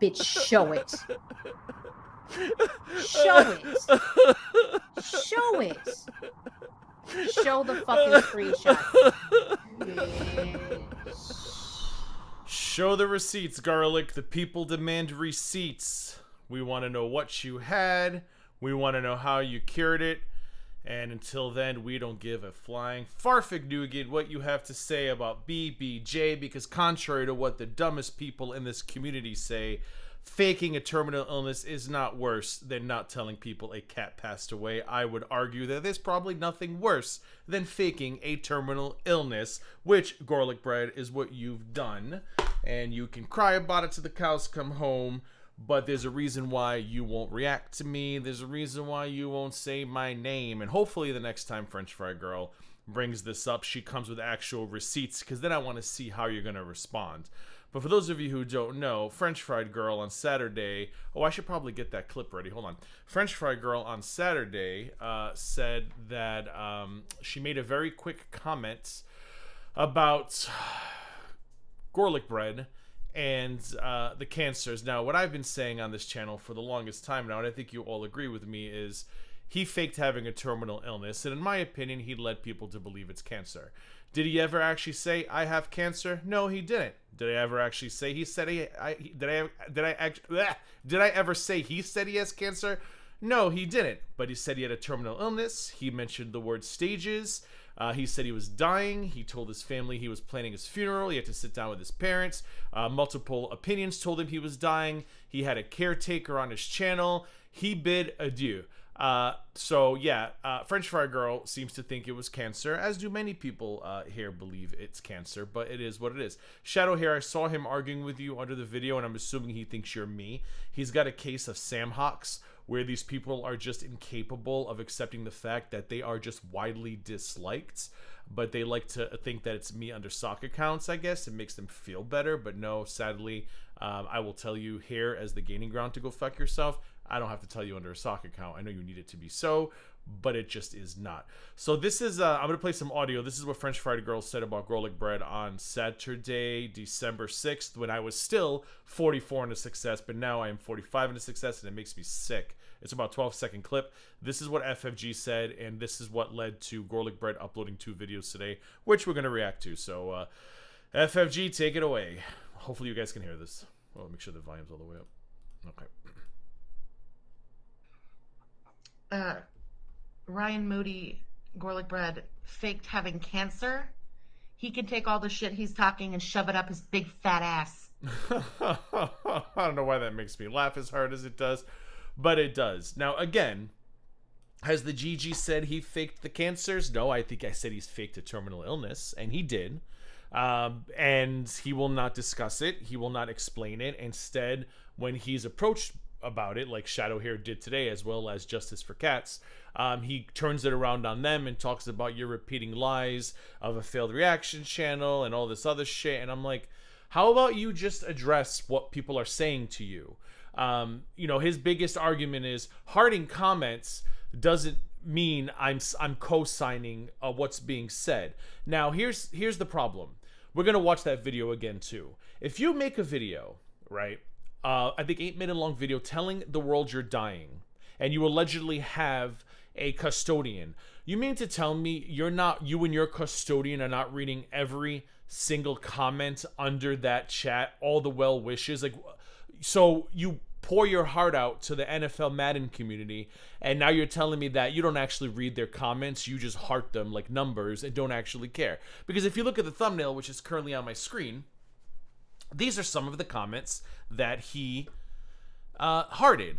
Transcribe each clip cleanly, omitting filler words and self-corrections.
Bitch, show it. Show it. Show it. Show the fucking screenshot. Show the receipts, Garlic. The people demand receipts. We want to know what you had. We want to know how you cured it. And until then, we don't give a flying farfig nougat what you have to say about BBJ, because contrary to what the dumbest people in this community say, faking a terminal illness is not worse than not telling people a cat passed away. I would argue that there's probably nothing worse than faking a terminal illness, which, GorlicBread, is what you've done. And you can cry about it till the cows come home. But there's a reason why you won't react to me. There's a reason why you won't say my name. And hopefully the next time French Fry Girl brings this up, she comes with actual receipts, because then I want to see how you're going to respond. But for those of you who don't know, French Fried Girl on Saturday... Oh, I should probably get that clip ready. Hold on. French Fried Girl on Saturday said that she made a very quick comment about GorlicBread and the cancers. Now, what I've been saying on this channel for the longest time now, and I think you all agree with me, is he faked having a terminal illness, and in my opinion, he led people to believe it's cancer. Did he ever actually say, I have cancer? No, he didn't. Did I ever actually say he said did I ever say he said he has cancer? No, he didn't. But he said he had a terminal illness. He mentioned the word stages. He said he was dying. He told his family he was planning his funeral. He had to sit down with his parents. Multiple opinions told him he was dying. He had a caretaker on his channel. He bid adieu. French Fry Girl seems to think it was cancer, as do many people here believe it's cancer, but it is what it is. Shadow Hair, I saw him arguing with you under the video, and I'm assuming he thinks you're me. He's got a case of Sam Hawks, where these people are just incapable of accepting the fact that they are just widely disliked, but they like to think that it's me under sock accounts, I guess. It makes them feel better, but no, sadly, I will tell you here as the gaining ground to go fuck yourself. I don't have to tell you under a sock account. I know you need it to be so, but it just is not. So this is, I'm going to play some audio. This is what French Fried Girl said about GorlicBread on Saturday, December 6th, when I was still 44 into success, but now I am 45 into success, and it makes me sick. It's about a 12-second clip. This is what FFG said, and this is what led to GorlicBread uploading 2 videos today, which we're going to react to. So, FFG, take it away. Hopefully you guys can hear this. Well, make sure the volume's all the way up. Okay. Ryan Moody, GorlicBread, faked having cancer. He can take all the shit he's talking and shove it up his big fat ass. I don't know why that makes me laugh as hard as it does, but it does. Now, again, has the GG said he faked the cancers? No, I think I said he's faked a terminal illness, and he did. And he will not discuss it. He will not explain it. Instead, when he's approached about it, like Shadow Hair did today, as well as Justice for Cats, he turns it around on them and talks about you're repeating lies of a failed reaction channel and all this other shit. And I'm like, how about you just address what people are saying to you? You know, his biggest argument is hearting comments doesn't mean I'm co-signing what's being said. Now, here's the problem. We're gonna watch that video again too. If you make a video, right? I think 8-minute long video telling the world you're dying, and you allegedly have a custodian. You mean to tell me you and your custodian are not reading every single comment under that chat, all the well wishes? Like, so you pour your heart out to the NFL Madden community, and now you're telling me that you don't actually read their comments, you just heart them like numbers and don't actually care. Because if you look at the thumbnail, which is currently on my screen, these are some of the comments that he hearted.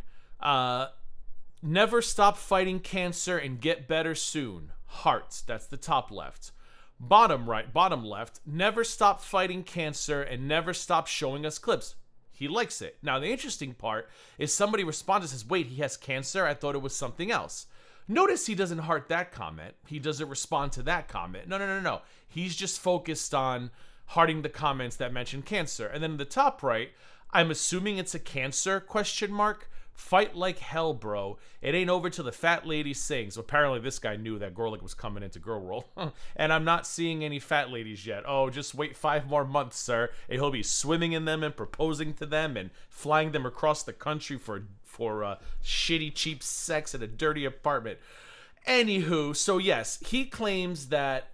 Never stop fighting cancer and get better soon. Heart. That's the top left. Bottom right, bottom left. Never stop fighting cancer and never stop showing us clips. He likes it. Now, the interesting part is somebody responds and says, wait, he has cancer? I thought it was something else. Notice he doesn't heart that comment. He doesn't respond to that comment. No. He's just focused on hearting the comments that mention cancer. And then in the top right, I'm assuming it's a cancer question mark Fight like hell, bro. It ain't over till the fat lady sings. Apparently, this guy knew that Gorlick was coming into Girl World. And I'm not seeing any fat ladies yet. Oh, just wait 5 more months, sir. And he'll be swimming in them and proposing to them and flying them across the country for shitty, cheap sex in a dirty apartment. Anywho, so yes, he claims that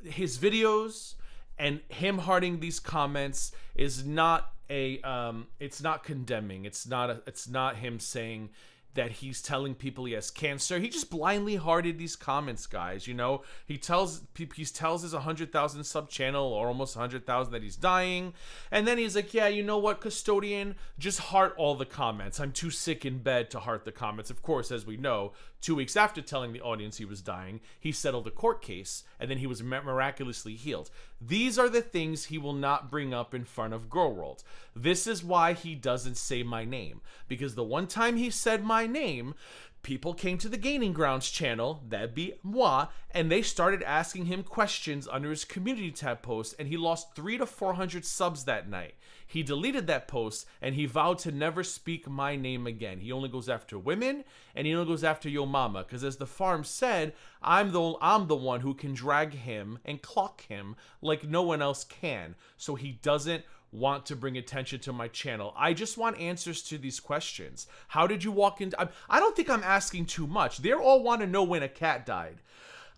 his videos and him hearting these comments is not it's not condemning. It's not him saying that he's telling people he has cancer. He just blindly hearted these comments, guys. You know, he tells his 100,000 sub channel, or almost 100,000, that he's dying, and then he's like, yeah, you know what, custodian, just heart all the comments. I'm too sick in bed to heart the comments. Of course, as we know, 2 weeks after telling the audience he was dying, he settled a court case, and then he was miraculously healed. These are the things he will not bring up in front of Girl World. This is why he doesn't say my name, because the one time he said my name, people came to the Gaining Grounds channel, that'd be moi, and they started asking him questions under his community tab post, and he lost 300 to 400 subs that night. He deleted that post, and he vowed to never speak my name again. He only goes after women, and he only goes after yo mama, because as the farm said, I'm the one who can drag him and clock him like no one else can. So he doesn't want to bring attention to my channel. I just want answers to these questions. How did you walk into... I don't think I'm asking too much. They all want to know when a cat died.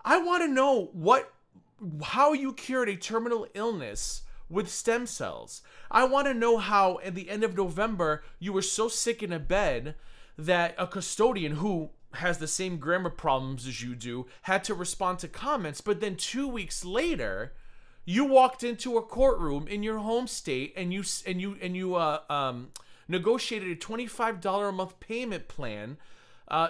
I want to know how you cured a terminal illness with stem cells. I want to know how at the end of November you were so sick in a bed that a custodian who has the same grammar problems as you do had to respond to comments, but then 2 weeks later you walked into a courtroom in your home state and you negotiated a $25 a month payment plan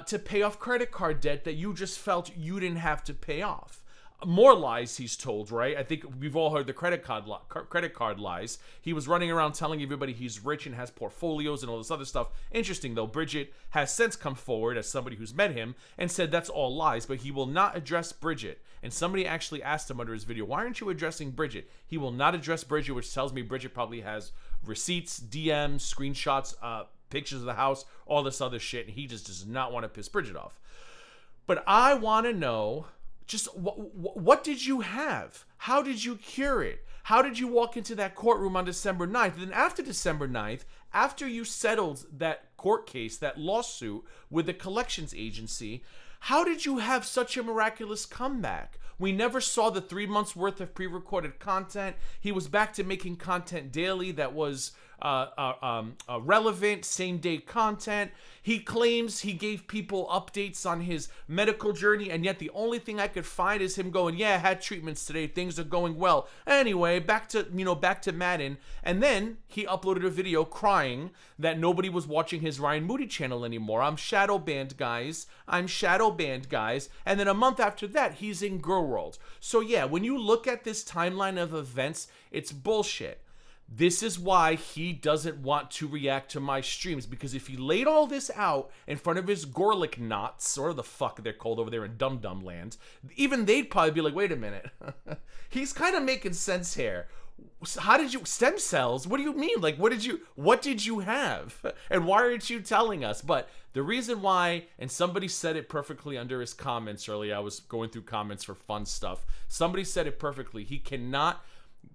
to pay off credit card debt that you just felt you didn't have to pay off. More lies he's told, right? I think we've all heard the credit card lies. He was running around telling everybody he's rich and has portfolios and all this other stuff. Interesting, though. Bridget has since come forward as somebody who's met him and said that's all lies, but he will not address Bridget. And somebody actually asked him under his video, why aren't you addressing Bridget? He will not address Bridget, which tells me Bridget probably has receipts, DMs, screenshots, pictures of the house, all this other shit, and he just does not want to piss Bridget off. But I want to know... just what did you have? How did you cure it? How did you walk into that courtroom on December 9th? And then after December 9th, after you settled that court case, that lawsuit with the collections agency, how did you have such a miraculous comeback? We never saw the 3 months worth of pre-recorded content. He was back to making content daily that was relevant, same-day content. He claims he gave people updates on his medical journey, and yet the only thing I could find is him going, yeah, I had treatments today, things are going well. Anyway, back to Madden. And then he uploaded a video crying that nobody was watching his Ryan Moody channel anymore. I'm shadow banned, guys. And then a month after that, he's in Girl World. So yeah, when you look at this timeline of events, it's bullshit. This is why he doesn't want to react to my streams, because if he laid all this out in front of his Gorlick knots, or the fuck they're called over there in Dum Dum Land, even they'd probably be like, wait a minute, he's kind of making sense here. How did you... stem cells? What do you mean? Like, what did you have? And why aren't you telling us? But the reason why, and somebody said it perfectly under his comments earlier, I was going through comments for fun stuff. Somebody said it perfectly. He cannot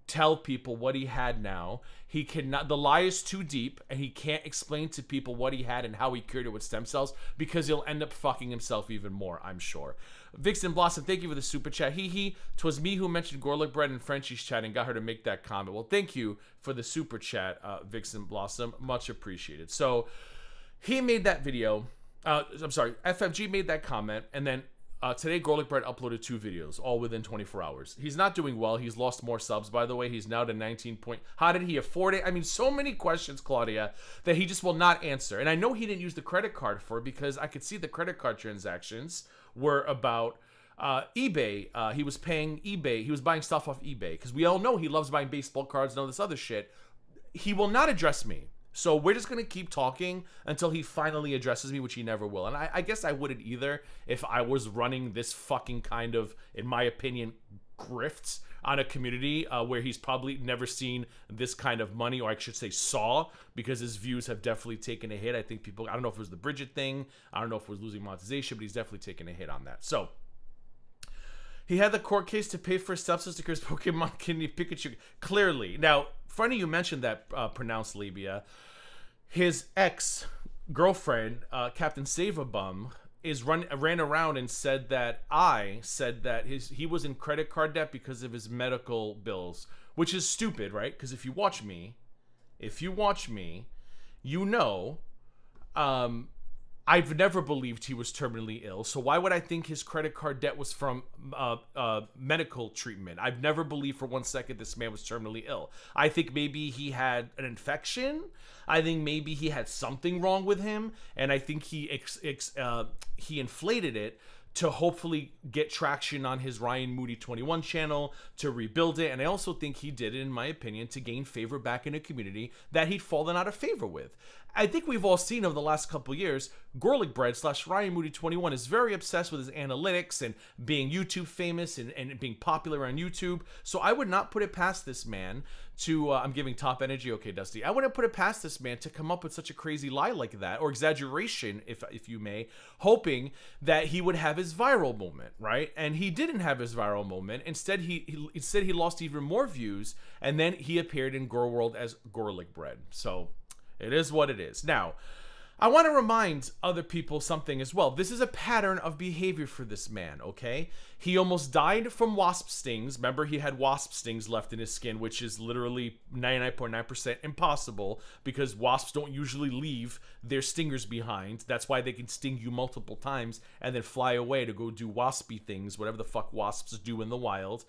tell people what he had now. He cannot... the lie is too deep, and he can't explain to people what he had and how he cured it with stem cells, because he'll end up fucking himself even more, I'm sure. Vixen Blossom, thank you for the super chat. Hee. 'Twas me who mentioned GorlicBread in Frenchie's chat and got her to make that comment. Well, thank you for the super chat, Vixen Blossom. Much appreciated. So, he made that video. I'm sorry, FFG made that comment, and then today, GorlicBread uploaded 2 videos, all within 24 hours. He's not doing well. He's lost more subs, by the way. He's now to 19 point... How did he afford it? I mean, so many questions, Claudia, that he just will not answer. And I know he didn't use the credit card for it, because I could see the credit card transactions were about eBay. He was paying eBay. He was buying stuff off eBay, because we all know he loves buying baseball cards and all this other shit. He will not address me. So we're just going to keep talking until he finally addresses me, which he never will. And I guess I wouldn't either if I was running this fucking kind of, in my opinion, grifts on a community where he's probably never seen this kind of money, or I should say saw, because his views have definitely taken a hit. I think people, I don't know if it was the Bridget thing, I don't know if it was losing monetization, but he's definitely taken a hit on that. So he had the court case to pay for his stepsister because Pokemon Kidney Pikachu. Clearly. Now, funny you mentioned that pronounced labia. His ex-girlfriend, Captain Save-A-Bum, ran around and said that he was in credit card debt because of his medical bills, which is stupid, right? Because if you watch me, you know, I've never believed he was terminally ill. So why would I think his credit card debt was from medical treatment? I've never believed for 1 second this man was terminally ill. I think maybe he had an infection. I think maybe he had something wrong with him, and I think he inflated it to hopefully get traction on his Ryan Moody 21 channel, to rebuild it. And I also think he did it, in my opinion, to gain favor back in a community that he'd fallen out of favor with. I think we've all seen over the last couple of years, GorlicBread / Ryan Moody 21 is very obsessed with his analytics and being YouTube famous and being popular on YouTube. So I would not put it past this man to, I'm giving top energy, okay, Dusty. I wouldn't put it past this man to come up with such a crazy lie like that, or exaggeration, if you may, hoping that he would have his viral moment, right? And he didn't have his viral moment. Instead, he lost even more views, and then he appeared in Gorl World as GorlicBread. So it is what it is. Now, I want to remind other people something as well. This is a pattern of behavior for this man, okay? He almost died from wasp stings. Remember, he had wasp stings left in his skin, which is literally 99.9% impossible because wasps don't usually leave their stingers behind. That's why they can sting you multiple times and then fly away to go do waspy things, whatever the fuck wasps do in the wild.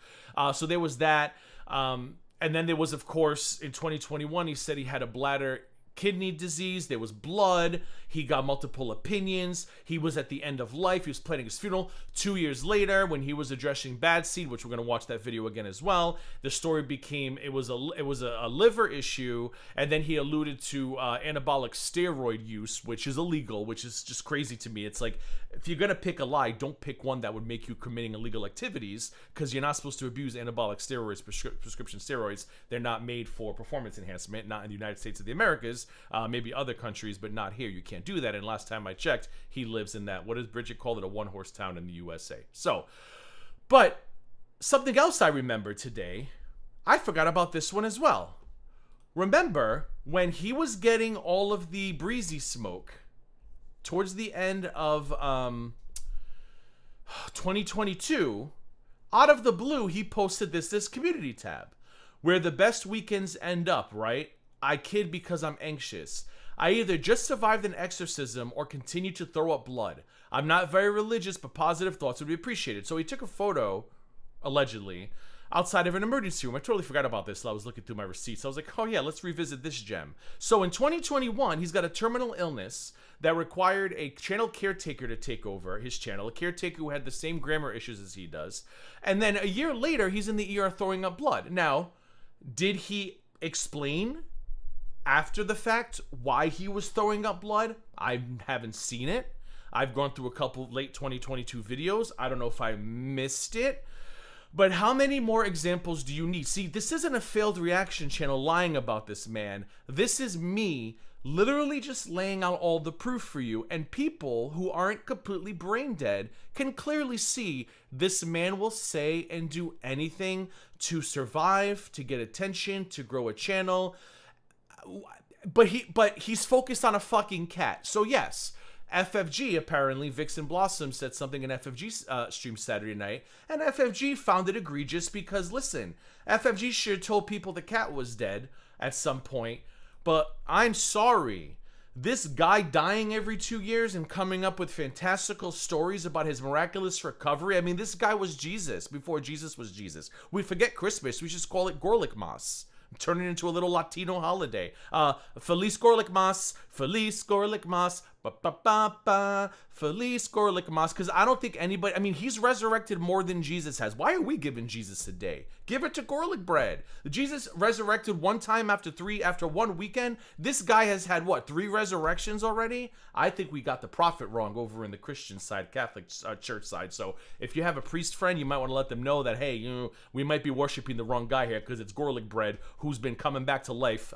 So there was that. And then there was, of course, in 2021, he said he had a bladder kidney disease. There was blood. He got multiple opinions. He was at the end of life. He was planning his funeral. 2 years later, when he was addressing Bad Seed, which we're going to watch that video again as well, the story became it was a liver issue, and then he alluded to anabolic steroid use, which is illegal, which is just crazy to me. It's like, if you're going to pick a lie, don't pick one that would make you committing illegal activities, because you're not supposed to abuse anabolic steroids, prescription steroids. They're not made for performance enhancement, not in the United States of the Americas, maybe other countries, but not here. You can't do that. And last time I checked, he lives in that, what does Bridget call it, a one-horse town in the USA. So, but something else I remember today, I forgot about this one as well. Remember when he was getting all of the breezy smoke towards the end of 2022, out of the blue, he posted this community tab where the best weekends end up, right? I kid because I'm anxious. I either just survived an exorcism or continue to throw up blood. I'm not very religious, but positive thoughts would be appreciated. So he took a photo, allegedly, outside of an emergency room. I totally forgot about this. I was looking through my receipts. I was like, oh yeah, let's revisit this gem. So in 2021, he's got a terminal illness that required a channel caretaker to take over his channel, a caretaker who had the same grammar issues as he does. And then a year later, he's in the ER throwing up blood. Now, did he explain after the fact why he was throwing up blood? I haven't seen it. I've gone through a couple late 2022 videos. I don't know if I missed it. But how many more examples do you need? See, this isn't a failed reaction channel lying about this man. This is me literally just laying out all the proof for you. And people who aren't completely brain dead can clearly see this man will say and do anything to survive, to get attention, to grow a channel. But he's focused on a fucking cat. So yes, FFG, apparently Vixen Blossom said something in FFG stream Saturday night, and FFG found it egregious because, listen, FFG should have told people the cat was dead at some point, but I'm sorry. This guy dying every 2 years and coming up with fantastical stories about his miraculous recovery. I mean, this guy was Jesus before Jesus was Jesus. We forget Christmas. We just call it Gorlikmas. Turn it into a little Latino holiday. Feliz Gorlikmas, Feliz Gorlikmas, Feliz Gorlik because I don't think anybody, I mean, he's resurrected more than Jesus has. Why are we giving Jesus a day? Give it to GorlicBread. Jesus resurrected one time after 1 weekend. This guy has had, what, 3 resurrections already? I think we got the prophet wrong over in the Christian side, Catholic church side. So if you have a priest friend, you might want to let them know that, hey, you know, we might be worshiping the wrong guy here because it's GorlicBread who's been coming back to life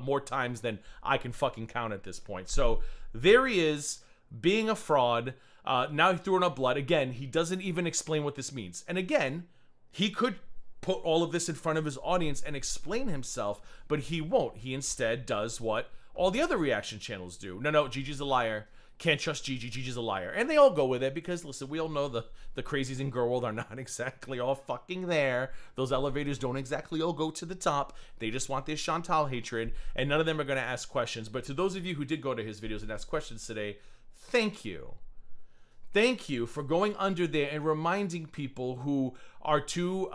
more times than I can fucking count at this point. So there he is, being a fraud. Now he's throwing up blood. Again, he doesn't even explain what this means. And again, he could put all of this in front of his audience and explain himself, but he won't. He instead does what all the other reaction channels do. No, Gigi's a liar. Can't trust Gigi. Gigi's a liar. And they all go with it because, listen, we all know the crazies in Gorl are not exactly all fucking there. Those elevators don't exactly all go to the top. They just want this Chantal hatred, and none of them are going to ask questions. But to those of you who did go to his videos and ask questions today, thank you. Thank you for going under there and reminding people who are too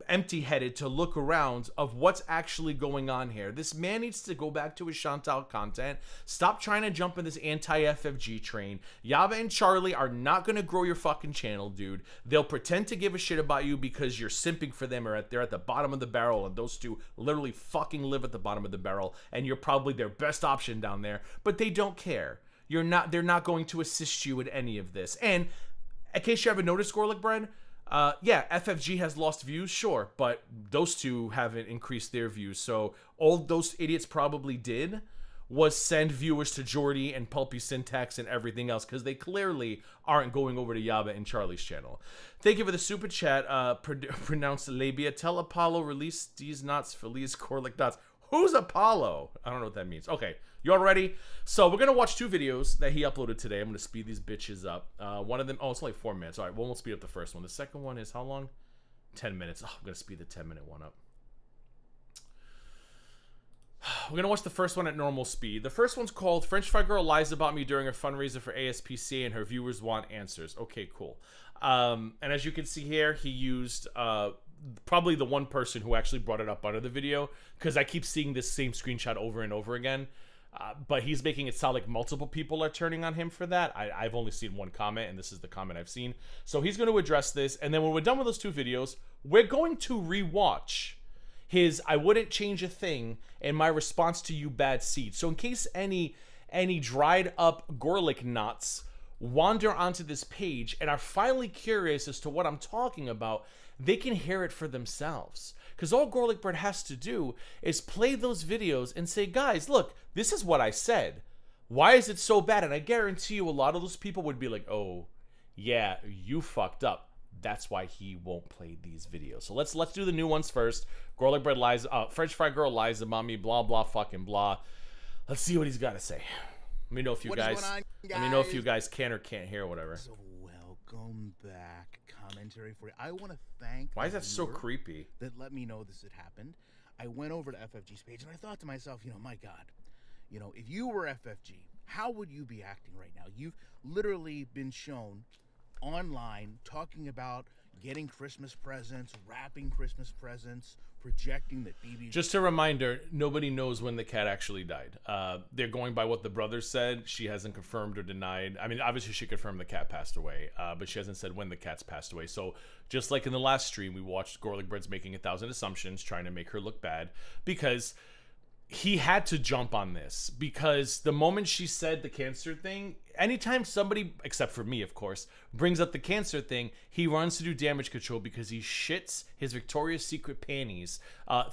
empty-headed to look around of what's actually going on here. This man needs to go back to his Chantal content. Stop trying to jump in this anti-FFG train. Yaba and Charlie are not going to grow your fucking channel, dude. They'll pretend to give a shit about you because you're simping for them, or they're at the bottom of the barrel, and those two literally fucking live at the bottom of the barrel, and you're probably their best option down there, but they don't care. They're not going to assist you in any of this. And in case you haven't noticed, GorlicBread, yeah, FFG has lost views, sure, but those two haven't increased their views. So all those idiots probably did was send viewers to Jordy and Pulpy Syntax and everything else, because they clearly aren't going over to Yaba and Charlie's channel. Thank you for the super chat. Pronounced labia. Tell Apollo release these nuts, Feliz Gorlik dots. Who's Apollo? I don't know what that means. Okay, you all ready? So we're gonna watch 2 videos that he uploaded today. I'm gonna speed these bitches up. One of them, oh, it's only 4 minutes. All right, we'll speed up the first one. The second one is how long? 10 minutes. Oh, I'm gonna speed the 10-minute one up. We're gonna watch the first one at normal speed. The first one's called "French Fry Girl Lies About Me During a Fundraiser for ASPCA and Her Viewers Want Answers." Okay, cool. And as you can see here, he used probably the one person who actually brought it up under the video, because I keep seeing this same screenshot over and over again. But he's making it sound like multiple people are turning on him for that. I've only seen one comment, and this is the comment I've seen. So he's going to address this, and then when we're done with those 2 videos, we're going to rewatch his "I Wouldn't Change a Thing" and "My Response to You Bad Seed." So in case any dried up Gorlik knots wander onto this page and are finally curious as to what I'm talking about, they can hear it for themselves. Because all GorlicBread has to do is play those videos and say, guys, look, this is what I said. Why is it so bad? And I guarantee you a lot of those people would be like, oh, yeah, you fucked up. That's why he won't play these videos. So let's do the new ones first. GorlicBread lies, French Fry Girl lies about me, blah, blah, fucking blah. Let's see what he's got to say. Let me know if you guys, let me know if you guys can or can't hear, whatever. So welcome back. Commentary for you. I want to thank. Why is that so creepy? That let me know this had happened. I went over to FFG's page and I thought to myself, my God, if you were FFG, how would you be acting right now? You've literally been shown online talking about getting Christmas presents, wrapping Christmas presents, projecting that BB. Just a reminder, nobody knows when the cat actually died. They're going by what the brothers said. She hasn't confirmed or denied. I mean, obviously she confirmed the cat passed away, but she hasn't said when the cat's passed away. So just like in the last stream, we watched GorlicBread's making 1,000 assumptions, trying to make her look bad, because he had to jump on this, because the moment she said the cancer thing, anytime somebody, except for me, of course, brings up the cancer thing, he runs to do damage control because he shits his Victoria's Secret panties,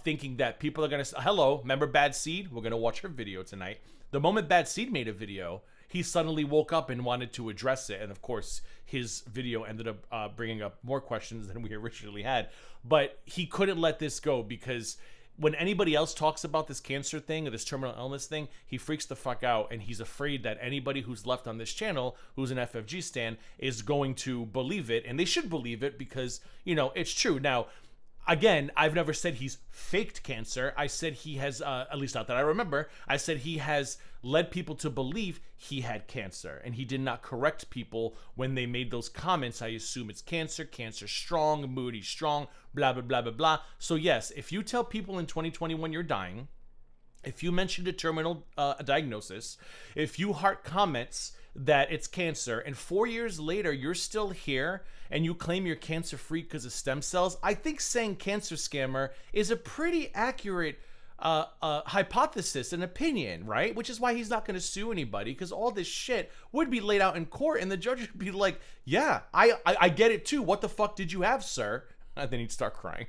thinking that people are going to, hello, remember Bad Seed? We're going to watch her video tonight. The moment Bad Seed made a video, he suddenly woke up and wanted to address it. And of course, his video ended up bringing up more questions than we originally had. But he couldn't let this go, because when anybody else talks about this cancer thing or this terminal illness thing, he freaks the fuck out, and he's afraid that anybody who's left on this channel who's an FFG stan is going to believe it, and they should believe it because, it's true. Now, again, I've never said he's faked cancer. I said he has, at least not that I remember, I said he has led people to believe he had cancer, and he did not correct people when they made those comments. I assume it's cancer strong, moody strong, blah, blah, blah, blah, blah. So yes, if you tell people in 2021 you're dying, if you mentioned a terminal diagnosis, if you heart comments that it's cancer, and 4 years later you're still here and you claim you're cancer free because of stem cells, I think saying cancer scammer is a pretty accurate hypothesis and opinion, right? Which is why he's not going to sue anybody, because all this shit would be laid out in court and the judge would be like, yeah, I get it too. What the fuck did you have, sir? And then he'd start crying.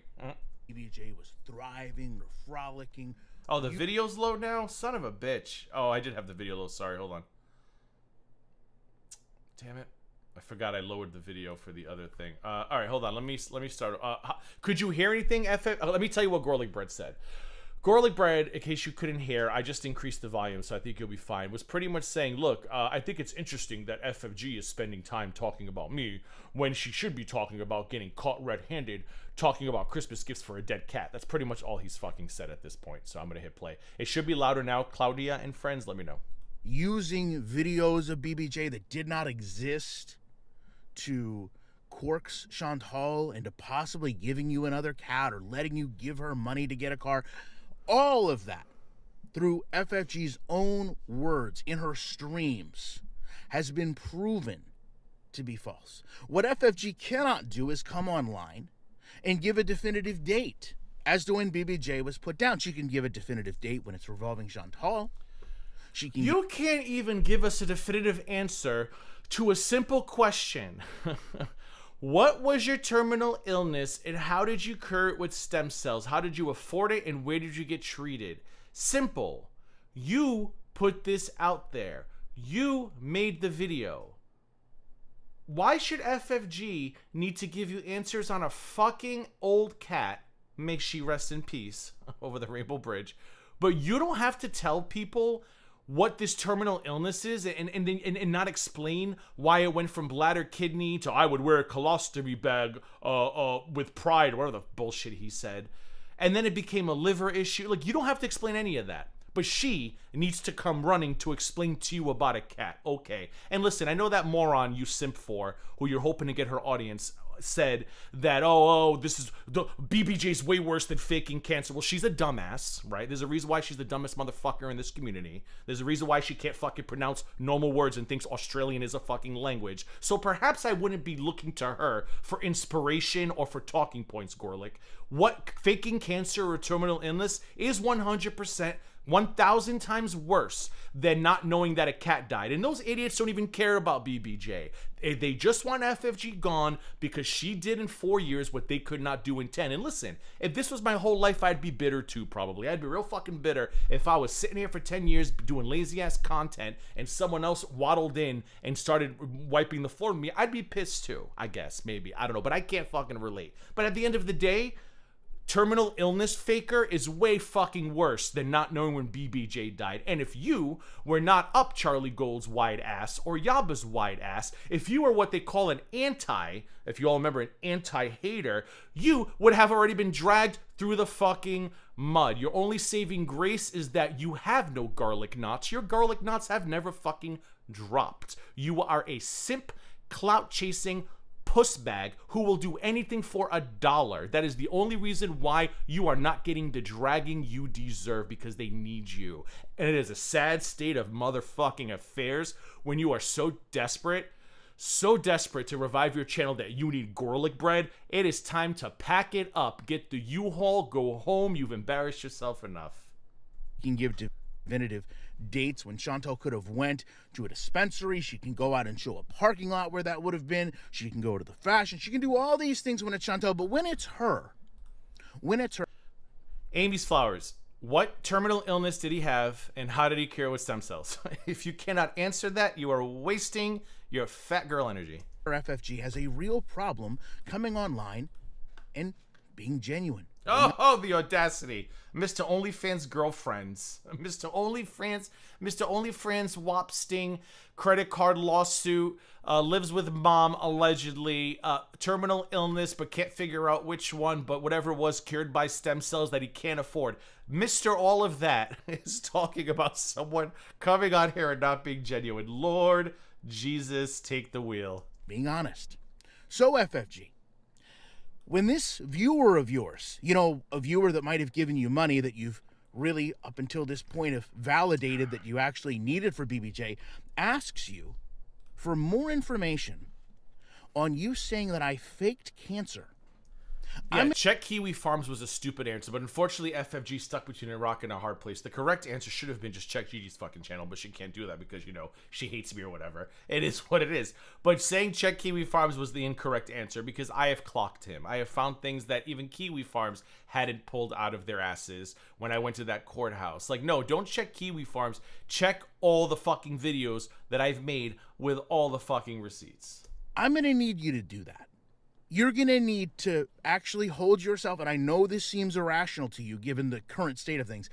BBJ was thriving, or frolicking. Oh, the video's low now? Son of a bitch. Oh, I did have the video low. Sorry, hold on. Damn it. I forgot I lowered the video for the other thing. All right, hold on. Let me start. Could you hear anything, FF? Let me tell you what GorlicBread said. GorlicBread, in case you couldn't hear, I just increased the volume, so I think you'll be fine, was pretty much saying, look, I think it's interesting that FFG is spending time talking about me when she should be talking about getting caught red-handed, talking about Christmas gifts for a dead cat. That's pretty much all he's fucking said at this point, so I'm going to hit play. It should be louder now. Claudia and friends, let me know. Using videos of BBJ that did not exist to coax Chantal into possibly giving you another cat or letting you give her money to get a car. All of that, through FFG's own words in her streams, has been proven to be false. What FFG cannot do is come online and give a definitive date as to when BBJ was put down. She can give a definitive date when it's revolving Chantal. She can. You can't even give us a definitive answer to a simple question. What was your terminal illness and how did you cure it with stem cells? How did you afford it and where did you get treated? Simple. You put this out there. You made the video. Why should FFG need to give you answers on a fucking old cat, may she rest in peace, over the Rainbow Bridge, but you don't have to tell people what this terminal illness is and not explain why it went from bladder, kidney to I would wear a colostomy bag with pride, whatever the bullshit he said. And then it became a liver issue. Like, you don't have to explain any of that. But she needs to come running to explain to you about a cat. Okay. And listen, I know that moron you simp for, who you're hoping to get her audience, said that, this is the BBJ's way worse than faking cancer. Well, she's a dumbass, right? There's a reason why she's the dumbest motherfucker in this community. There's a reason why she can't fucking pronounce normal words and thinks Australian is a fucking language. So perhaps I wouldn't be looking to her for inspiration or for talking points, Gorlick. What faking cancer or terminal illness is 100%, 1,000 times worse than not knowing that a cat died. And those idiots don't even care about BBJ. They just want FFG gone because she did in 4 years what they could not do in 10. And listen, if this was my whole life, I'd be bitter too, probably. I'd be real fucking bitter if I was sitting here for 10 years doing lazy-ass content and someone else waddled in and started wiping the floor with me. I'd be pissed too, I guess, maybe. I don't know, but I can't fucking relate. But at the end of the day, terminal illness faker is way fucking worse than not knowing when BBJ died. And if you were not up Charlie Gold's wide ass or Yaba's wide ass, if you were what they call an if you all remember, an anti-hater, you would have already been dragged through the fucking mud. Your only saving grace is that you have no garlic knots. Your garlic knots have never fucking dropped. You are a simp, clout-chasing puss bag who will do anything for $1. That is the only reason why you are not getting the dragging you deserve, because they need you. And it is a sad state of motherfucking affairs when you are so desperate to revive your channel that you need GorlicBread. It is time to pack it up, get the U-Haul, go home. You've embarrassed yourself enough. You can give definitive dates when Chantal could have went to a dispensary. She can go out and show a parking lot where that would have been. She can go to the fashion. She can do all these things when it's Chantal, but when it's her, Amy's Flowers, what terminal illness did he have and how did he cure with stem cells? If you cannot answer that, you are wasting your fat girl energy. FFG has a real problem coming online and being genuine. Oh, the audacity. Mr. OnlyFans girlfriends. Mr. OnlyFans WAP sting, credit card lawsuit, lives with mom allegedly, terminal illness but can't figure out which one, but whatever was cured by stem cells that he can't afford. Mr. All of that is talking about someone coming on here and not being genuine. Lord Jesus, take the wheel. Being honest. So FFG, when this viewer of yours, a viewer that might have given you money that you've really up until this point if validated that you actually needed for BBJ, asks you for more information on you saying that I faked cancer. Yeah, check Kiwi Farms was a stupid answer, but unfortunately FFG stuck between a rock and a hard place. The correct answer should have been just check Gigi's fucking channel, but she can't do that because, you know, she hates me or whatever. It is what it is. But saying check Kiwi Farms was the incorrect answer because I have clocked him. I have found things that even Kiwi Farms hadn't pulled out of their asses when I went to that courthouse. Like, no, don't check Kiwi Farms. Check all the fucking videos that I've made with all the fucking receipts. I'm going to need you to do that. You're going to need to actually hold yourself, and I know this seems irrational to you given the current state of things.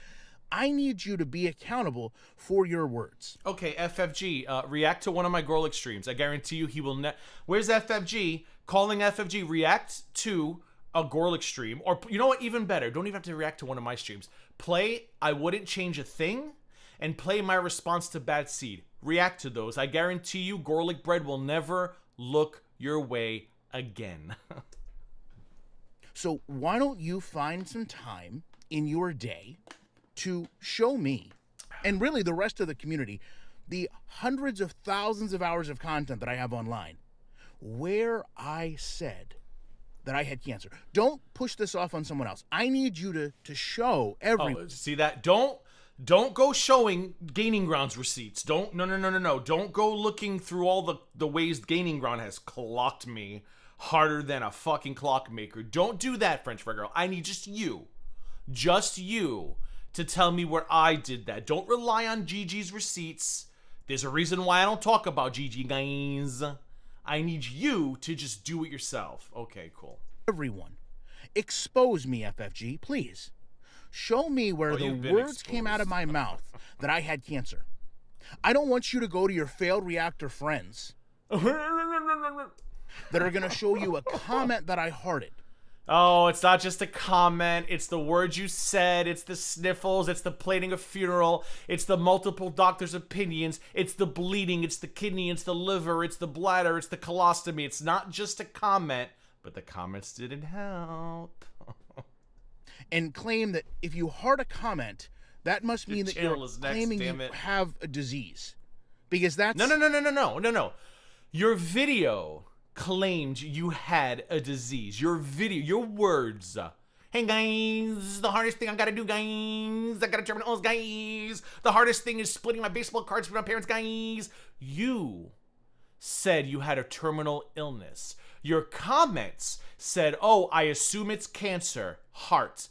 I need you to be accountable for your words. Okay, FFG, react to one of my Gorlic streams. I guarantee you he will Where's FFG? Calling FFG, react to a Gorlic stream. Or, you know what, even better, don't even have to react to one of my streams. Play I Wouldn't Change a Thing, and play my response to Bad Seed. React to those. I guarantee you GorlicBread will never look your way again. So why don't you find some time in your day to show me, and really the rest of the community, the hundreds of thousands of hours of content that I have online, where I said that I had cancer. Don't push this off on someone else. I need you to show everyone. Oh, see that? Don't go showing Gaining Ground's receipts. No. Don't go looking through all the ways Gaining Ground has clocked me harder than a fucking clockmaker. Don't do that, French Fry Girl. I need just you to tell me where I did that. Don't rely on Gigi's receipts. There's a reason why I don't talk about Gigi, guys. I need you to just do it yourself. Okay, cool. Everyone, expose me, FFG, please. Show me where the words came out of my mouth that I had cancer. I don't want you to go to your failed reactor friends that are going to show you a comment that I hearted. Oh, it's not just a comment. It's the words you said. It's the sniffles. It's the planning a funeral. It's the multiple doctors' opinions. It's the bleeding. It's the kidney. It's the liver. It's the bladder. It's the colostomy. It's not just a comment, but the comments didn't help. And claim that if you heart a comment, that must mean that you're claiming you have a disease. Because that's... No. Your video claimed you had a disease. Your video, your words. Hey guys, the hardest thing I gotta do, guys. I gotta terminal illness, guys. The hardest thing is splitting my baseball cards with my parents, guys. You said you had a terminal illness. Your comments said, oh, I assume it's cancer. Heart.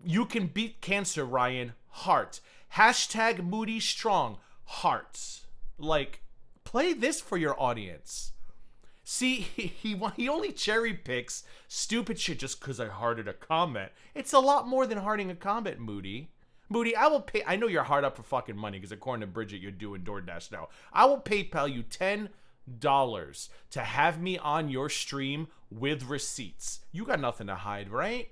You can beat cancer, Ryan. Heart. Hashtag Moody Strong. Heart. Like, play this for your audience. See, he only cherry picks stupid shit just because I hearted a comment. It's a lot more than hearting a comment, Moody. Moody, I will pay. I know you're hard up for fucking money because according to Bridget, you're doing DoorDash now. I will PayPal you $10 to have me on your stream with receipts. You got nothing to hide, right?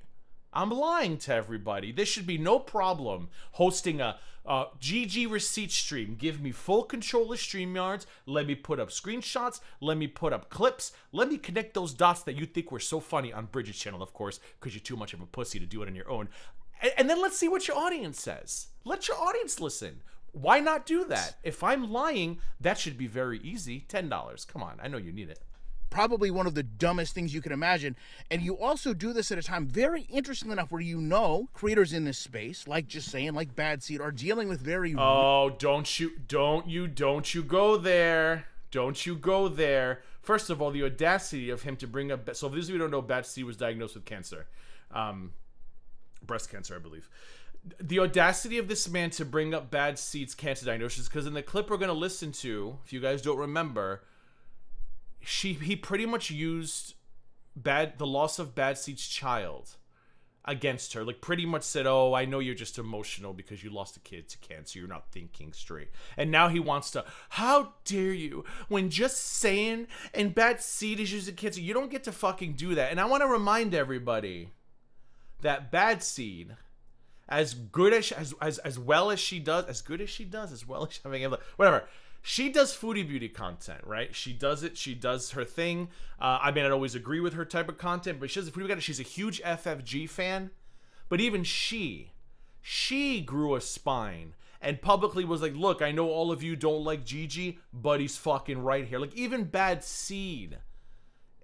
I'm lying to everybody. This should be no problem hosting a GG receipt stream. Give me full control of StreamYards. Let me put up screenshots. Let me put up clips. Let me connect those dots that you think were so funny on Bridget's channel, of course, because you're too much of a pussy to do it on your own. And then let's see what your audience says. Let your audience listen. Why not do that? If I'm lying, that should be very easy. $10. Come on. I know you need it. Probably one of the dumbest things you can imagine. And you also do this at a time, very interesting enough, where you know creators in this space, like Just Saying, like Bad Seed, are dealing with very... Oh, don't you go there. Don't you go there. First of all, the audacity of him to bring up... So for those of you who don't know, Bad Seed was diagnosed with cancer. Breast cancer, I believe. The audacity of this man to bring up Bad Seed's cancer diagnosis, because in the clip we're going to listen to, if you guys don't remember... He pretty much used the loss of Bad Seed's child against her. Like, pretty much said, oh, I know you're just emotional because you lost a kid to cancer. You're not thinking straight. And now he wants to, how dare you? When Just Saying and Bad Seed is using cancer, you don't get to fucking do that. And I want to remind everybody that Bad Seed, as well as she does, whatever. She does foodie beauty content, right? She does it. She does her thing. I may not always agree with her type of content, but she does foodie content. She's a huge FFG fan. But even she she grew a spine and publicly was like, look, I know all of you don't like Gigi, but he's fucking right here. Like, even Bad Seed,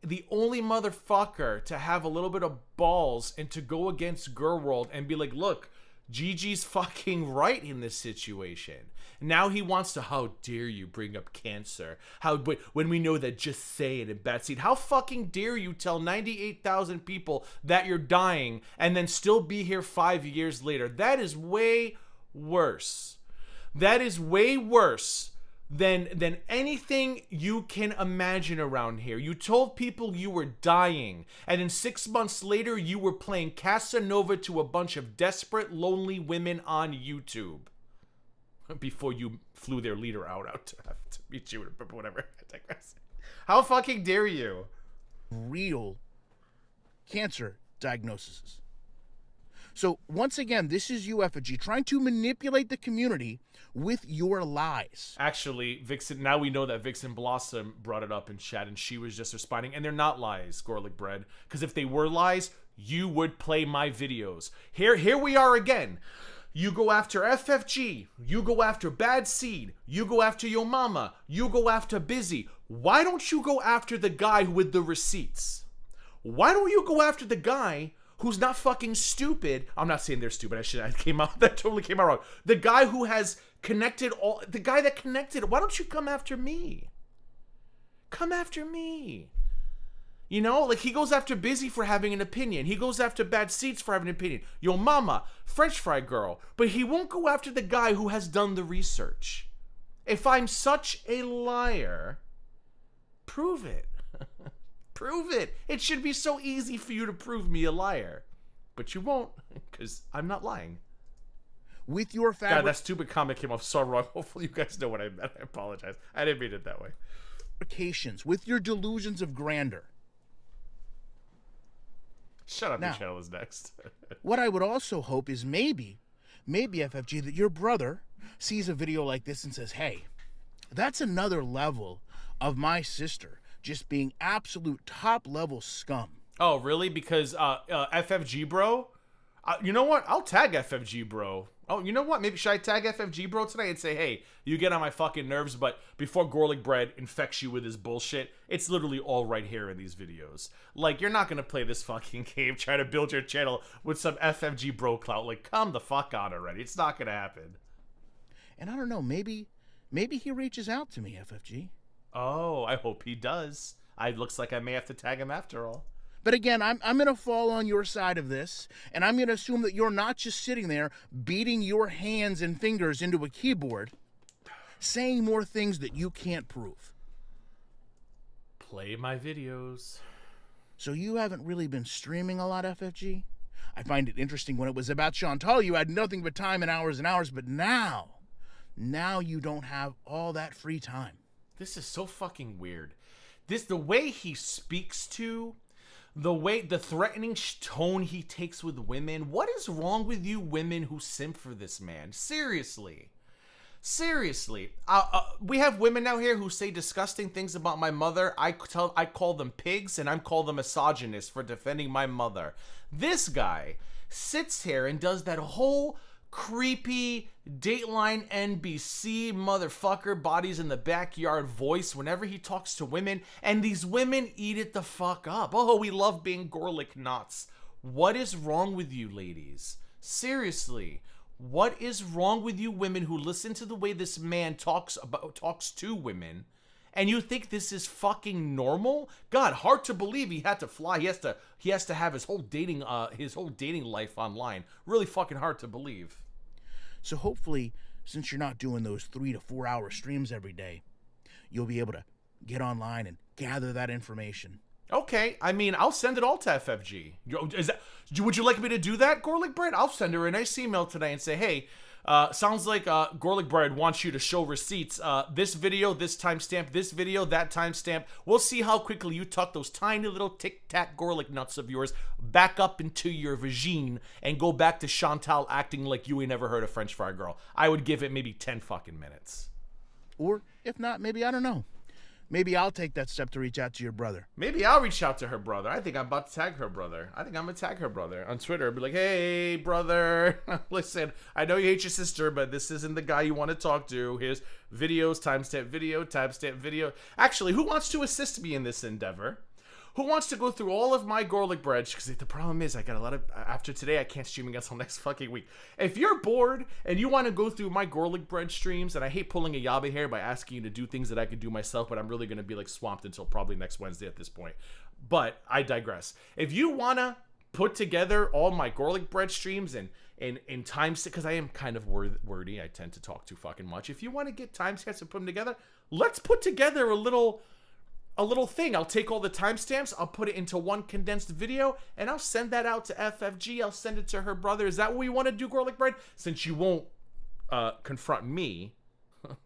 the only motherfucker to have a little bit of balls and to go against GorlWorld and be like, look, Gigi's fucking right in this situation. Now he wants to, how dare you bring up cancer? When we know that Just Say It and Bad Seed, how fucking dare you tell 98,000 people that you're dying and then still be here 5 years later? That is way worse. That is way worse than anything you can imagine around here. You told people you were dying, and then 6 months later you were playing Casanova to a bunch of desperate, lonely women on YouTube before you flew their leader out to meet you, or whatever. I digress. How fucking dare you? Real cancer diagnoses. So once again, this is you, FFG, trying to manipulate the community with your lies. Actually, Vixen, now we know that Vixen Blossom brought it up in chat and she was just responding, and they're not lies, GorlicBread, because if they were lies, you would play my videos. Here we are again. You go after FFG, you go after Bad Seed, you go after Yo Mama, you go after Busy. Why don't you go after the guy with the receipts? Why don't you go after the guy who's not fucking stupid? I'm not saying they're stupid. That totally came out wrong. The guy who has connected the guy that connected. Why don't you come after me? Come after me. You know, like, he goes after Busy for having an opinion. He goes after Bad Seeds for having an opinion. Yo Mama, French Fry Girl. But he won't go after the guy who has done the research. If I'm such a liar, prove it. Prove it. It should be so easy for you to prove me a liar. But you won't, because I'm not lying. With your God, that stupid comment came off so wrong. Hopefully you guys know what I meant. I apologize. I didn't mean it that way. Fabrications, with your delusions of grandeur. Shut up, now, your channel is next. What I would also hope is maybe FFG, that your brother sees a video like this and says, hey, that's another level of my sister just being absolute top level scum. Oh, really? Because FFG bro? You know what? I'll tag FFG bro. Oh, you know what? Maybe should I tag FFG bro tonight and say, hey, you get on my fucking nerves, but before GorlicBread infects you with his bullshit, it's literally all right here in these videos. Like, you're not gonna play this fucking game trying to build your channel with some FFG bro clout. Like, come the fuck on already. It's not gonna happen. And I don't know, maybe he reaches out to me, FFG. Oh, I hope he does. It looks like I may have to tag him after all. But again, I'm going to fall on your side of this, and I'm going to assume that you're not just sitting there beating your hands and fingers into a keyboard, saying more things that you can't prove. Play my videos. So you haven't really been streaming a lot, FFG? I find it interesting when it was about Chantal, you had nothing but time and hours, but now you don't have all that free time. This is so fucking weird. The way he speaks to, the threatening tone he takes with women. What is wrong with you women who simp for this man? Seriously. We have women out here who say disgusting things about my mother. I call them pigs, and I'm called a misogynist for defending my mother. This guy sits here and does that whole creepy Dateline NBC motherfucker bodies in the backyard voice whenever he talks to women, and these women eat it the fuck up. Oh, we love being Gorlick knots. What is wrong with you ladies? Seriously, what is wrong with you women who listen to the way this man talks to women, and you think this is fucking normal? God, hard to believe he had to fly. He has to have his whole dating life online. Really fucking hard to believe. So hopefully, since you're not doing those 3 to 4 hour streams every day, you'll be able to get online and gather that information. Okay, I mean, I'll send it all to FFG. Would you like me to do that, GorlicBread? I'll send her a nice email today and say, hey, sounds like GorlicBread wants you to show receipts. This video, this timestamp, this video, that timestamp. We'll see how quickly you tuck those tiny little tic-tac Gorlick nuts of yours back up into your vagine and go back to Chantal acting like you ain't never heard of French Fry Girl. I would give it maybe 10 fucking minutes. Or, if not, maybe, I don't know, maybe I'll take that step to reach out to your brother. Maybe I'll reach out to her brother. I think I'm about to tag her brother. I think I'm going to tag her brother on Twitter. Be like, hey, brother, listen, I know you hate your sister, but this isn't the guy you want to talk to. Here's videos, timestamp video. Actually, who wants to assist me in this endeavor? Who wants to go through all of my GorlicBread? Because the problem is I got a lot of... After today, I can't stream again until next fucking week. If you're bored and you want to go through my GorlicBread streams, and I hate pulling a Yabe here by asking you to do things that I could do myself, but I'm really going to be like swamped until probably next Wednesday at this point. But I digress. If you want to put together all my GorlicBread streams and in time... Because I am kind of wordy. I tend to talk too fucking much. If you want to get timestamps and put them together, let's put together a little thing. I'll take all the timestamps, I'll put it into one condensed video, and I'll send that out to FFG. I'll send it to her brother. Is that what we want to do, GorlicBread? Since you won't confront me,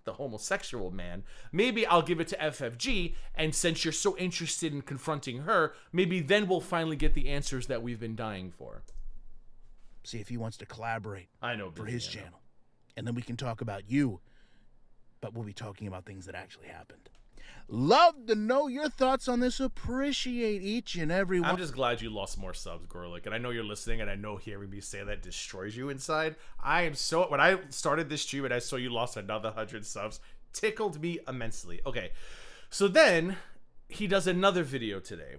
the homosexual man, maybe I'll give it to FFG, and since you're so interested in confronting her, maybe then we'll finally get the answers that we've been dying for. See if he wants to collaborate for his Billy, channel. And then we can talk about you, but we'll be talking about things that actually happened. Love to know your thoughts on this. Appreciate each and every one. I'm just glad you lost more subs, Gorlick. And I know you're listening, and I know hearing me say that destroys you inside. I am so... When I started this stream and I saw you lost another 100 subs, tickled me immensely. Okay, so then he does another video today.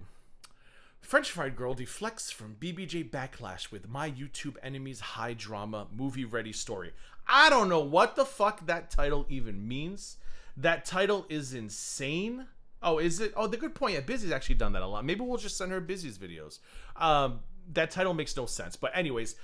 French fried girl deflects from BBJ backlash with my YouTube enemies high drama movie ready story. I don't know what the fuck that title even means. That title is insane. Oh, is it? Oh, the good point. Yeah, Busy's actually done that a lot. Maybe we'll just send her Busy's videos. That title makes no sense. But anyways,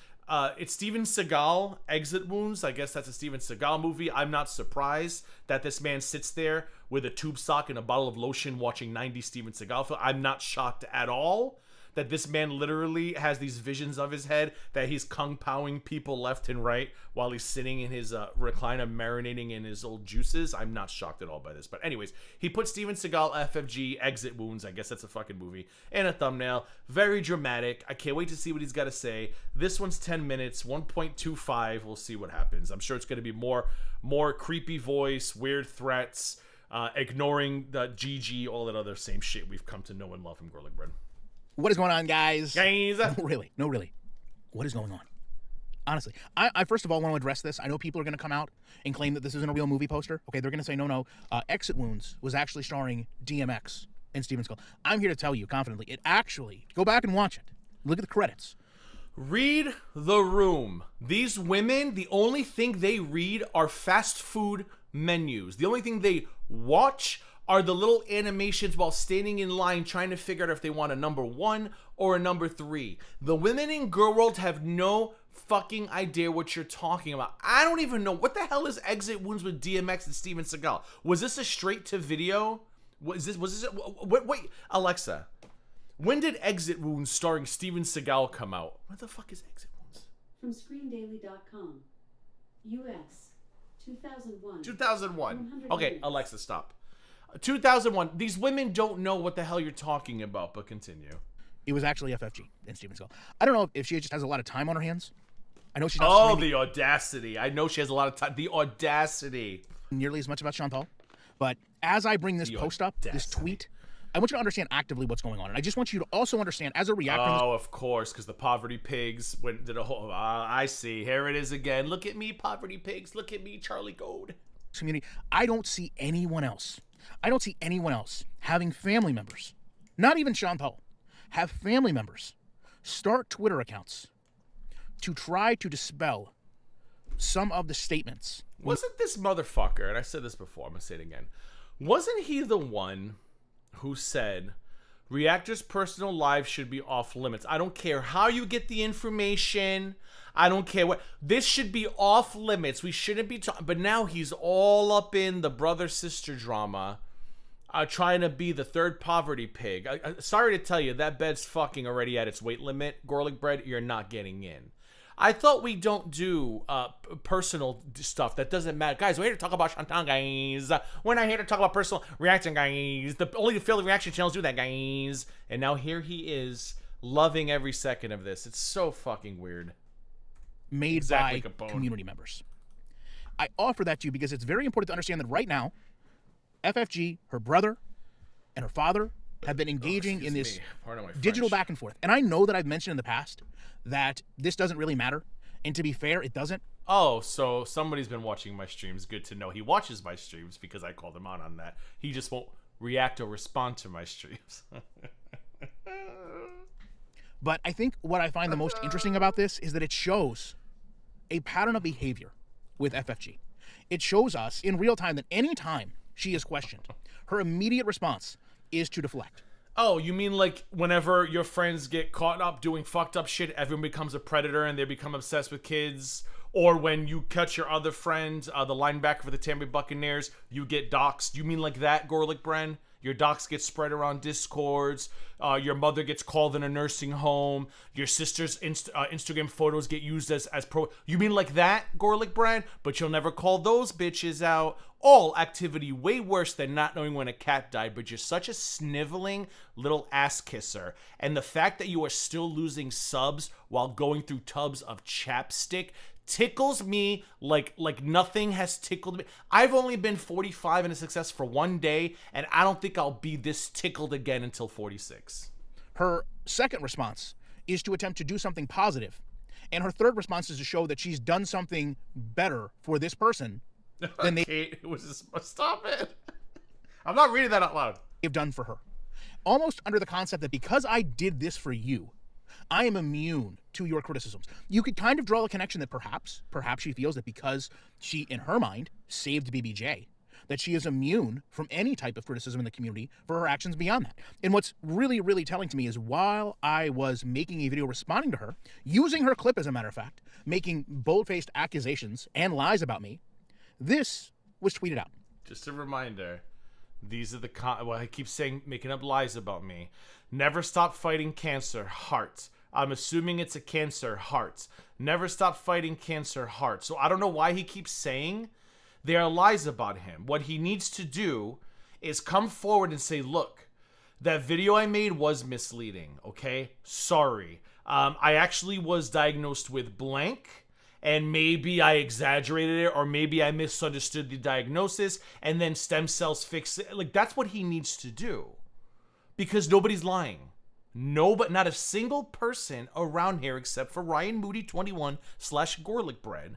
it's Steven Seagal, Exit Wounds. I guess that's a Steven Seagal movie. I'm not surprised that this man sits there with a tube sock and a bottle of lotion watching 90 Steven Seagal films. I'm not shocked at all that this man literally has these visions of his head that he's kung-paoing people left and right while he's sitting in his recliner marinating in his old juices. I'm not shocked at all by this. But anyways, he put Steven Seagal FFG Exit Wounds, I guess that's a fucking movie, in a thumbnail. Very dramatic. I can't wait to see what he's got to say. This one's 10 minutes, 1.25. We'll see what happens. I'm sure it's going to be more creepy voice, weird threats, ignoring the GG, all that other same shit we've come to know and love from GorlicBread. What is going on, guys? Guys. No, really. What is going on? Honestly, I first of all want to address this. I know people are going to come out and claim that this isn't a real movie poster. Okay, they're going to say, no. Exit Wounds was actually starring DMX and Steven Seagal. I'm here to tell you confidently, it actually, go back and watch it. Look at the credits. Read the room. These women, the only thing they read are fast food menus. The only thing they watch are the little animations while standing in line trying to figure out if they want a number 1 or a number 3. The women in Girl World have no fucking idea what you're talking about. I don't even know. What the hell is Exit Wounds with DMX and Steven Seagal? Was this a straight to video? Was this wait, Alexa. When did Exit Wounds starring Steven Seagal come out? What the fuck is Exit Wounds? From ScreenDaily.com. US 2001. 2001. Okay, Alexa, stop. 2001. These women don't know what the hell you're talking about, but continue. It was actually FFG and Steven Seagal. I don't know if she just has a lot of time on her hands. I know she's not Oh, streaming the audacity. I know she has a lot of time. The audacity. nearly as much about Chantal. But as I bring this post up, this tweet, I want you to understand actively what's going on. And I just want you to also understand as a reactor. Oh, of course, because the Poverty Pigs did a whole... I see. Here it is again. Look at me, Poverty Pigs. Look at me, Charlie Gold. Community, I don't see anyone else having family members, not even Chantal, have family members start Twitter accounts to try to dispel some of the statements. Wasn't this motherfucker, and I said this before, I'm going to say it again, wasn't he the one who said reactors' personal lives should be off limits? I don't care how you get the information. I don't care what. This should be off limits. We shouldn't be talking. But now he's all up in the brother-sister drama, trying to be the third poverty pig. Sorry to tell you, that bed's fucking already at its weight limit. GorlicBread, you're not getting in. I thought we don't do personal stuff. That doesn't matter. Guys, we're here to talk about Chantal, guys. We're not here to talk about personal reaction, guys. Only the Philly reaction channels do that, guys. And now here he is, loving every second of this. It's so fucking weird. Made Exactly, by Capone. community members. I offer that to you because it's very important to understand that right now, FFG, her brother, and her father have been engaging in this Pardon my digital French. back and forth. And I know that I've mentioned in the past that this doesn't really matter. And to be fair, it doesn't. Oh, so somebody's been watching my streams. Good to know. He watches my streams because I called him out on that. He just won't react or respond to my streams. But I think what I find the most interesting about this is that it shows a pattern of behavior with FFG. It shows us in real time that any time she is questioned, her immediate response is to deflect. Oh, you mean like whenever your friends get caught up doing fucked up shit, everyone becomes a predator and they become obsessed with kids? Or when you catch your other friend, the linebacker for the Tampa Bay Buccaneers, you get doxxed? You mean like that, GorlicBread? Your docs get spread around Discords. Your mother gets called in a nursing home. Your sister's Instagram photos get used as pro. You mean like that, GorlicBread? But you'll never call those bitches out. All activity way worse than not knowing when a cat died, but you're such a sniveling little ass kisser. And the fact that you are still losing subs while going through tubs of chapstick tickles me like nothing has tickled me. I've only been 45 and a success for one day, and I don't think I'll be this tickled again until 46. Her second response is to attempt to do something positive. And her third response is to show that she's done something better for this person than Kate, it was just, stop it. I'm not reading that out loud. they've done for her. Almost under the concept that because I did this for you, I am immune to your criticisms. You could kind of draw a connection that perhaps she feels that because she, in her mind, saved BBJ, that she is immune from any type of criticism in the community for her actions beyond that. And what's really, really telling to me is while I was making a video responding to her, using her clip as a matter of fact, making bold-faced accusations and lies about me, this was tweeted out. Just a reminder, these are the well, I keep saying making up lies about me. Never stop fighting cancer, heart. I'm assuming it's a cancer, heart. Never stop fighting cancer, heart. So I don't know why he keeps saying there are lies about him. What he needs to do is come forward and say, look, that video I made was misleading, okay? Sorry. I actually was diagnosed with blank, and maybe I exaggerated it, or maybe I misunderstood the diagnosis, and then stem cells fix it. Like, that's what he needs to do. Because nobody's lying. No, but not a single person around here except for Ryan Moody 21 / GorlicBread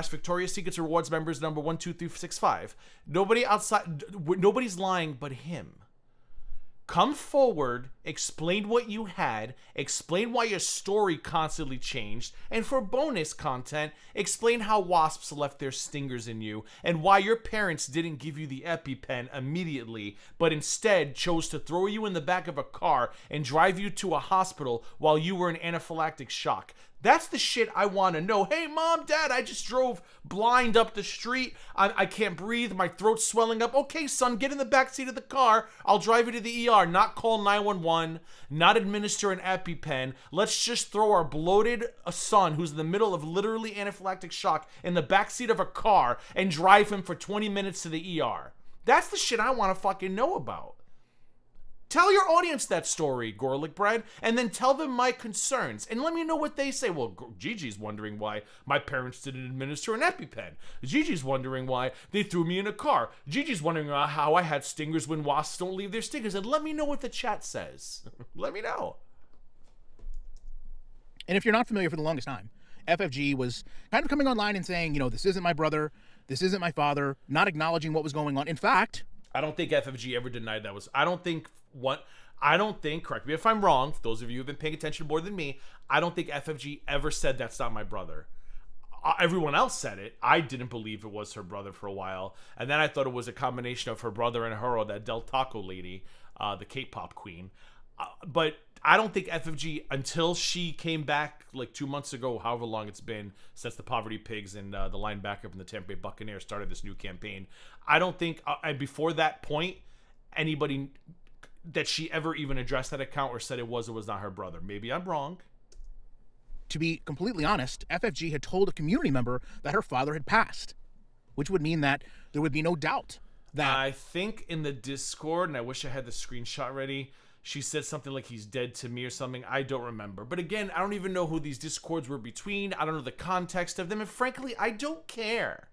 / Victoria's Secrets Rewards members number 12365. Nobody outside, nobody's lying but him. Come forward, explain what you had, explain why your story constantly changed, and for bonus content, explain how wasps left their stingers in you, and why your parents didn't give you the EpiPen immediately, but instead chose to throw you in the back of a car and drive you to a hospital while you were in anaphylactic shock. That's the shit I want to know. Hey, Mom, Dad, I just drove blind up the street. I can't breathe. My throat's swelling up. Okay, son, get in the back seat of the car. I'll drive you to the ER. Not call 911. Not administer an EpiPen. Let's just throw our bloated son, who's in the middle of literally anaphylactic shock, in the back seat of a car and drive him for 20 minutes to the ER. That's the shit I want to fucking know about. Tell your audience that story, GorlicBread, and then tell them my concerns. And let me know what they say. Well, Gigi's wondering why my parents didn't administer an EpiPen. Gigi's wondering why they threw me in a car. Gigi's wondering how I had stingers when wasps don't leave their stingers. And let me know what the chat says. Let me know. And if you're not familiar, for the longest time, FFG was kind of coming online and saying, this isn't my brother, this isn't my father, not acknowledging what was going on. In fact, I don't think FFG ever denied that was. I don't think, correct me if I'm wrong, for those of you who've been paying attention more than me, I don't think FFG ever said that's not my brother. Everyone else said it. I didn't believe it was her brother for a while. And then I thought it was a combination of her brother and her, or that Del Taco lady, the K-pop queen. But I don't think FFG, until she came back like 2 months ago, however long it's been since the Poverty Pigs and the linebacker from the Tampa Bay Buccaneers started this new campaign, I don't think, and before that point, anybody that she ever even addressed that account or said it was not her brother. Maybe I'm wrong. to be completely honest, FFG had told a community member that her father had passed, which would mean that there would be no doubt that... I think in the Discord, and I wish I had the screenshot ready, she said something like he's dead to me or something. I don't remember. But again, I don't even know who these Discords were between. I don't know the context of them. And frankly, I don't care.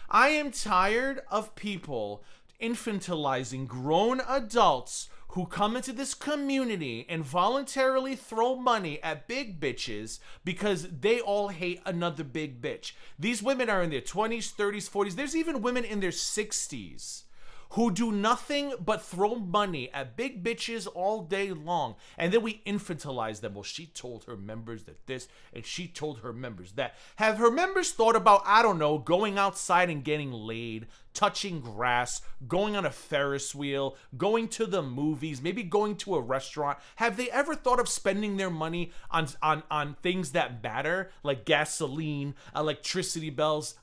I am tired of people infantilizing grown adults who come into this community and voluntarily throw money at big bitches because they all hate another big bitch. These women are in their 20s, 30s, 40s. There's even women in their 60s who do nothing but throw money at big bitches all day long. And then we infantilize them. Well, she told her members that this, and she told her members that. Have her members thought about, I don't know, going outside and getting laid, touching grass, going on a Ferris wheel, going to the movies, maybe going to a restaurant? Have they ever thought of spending their money on things that matter, like gasoline, electricity bills,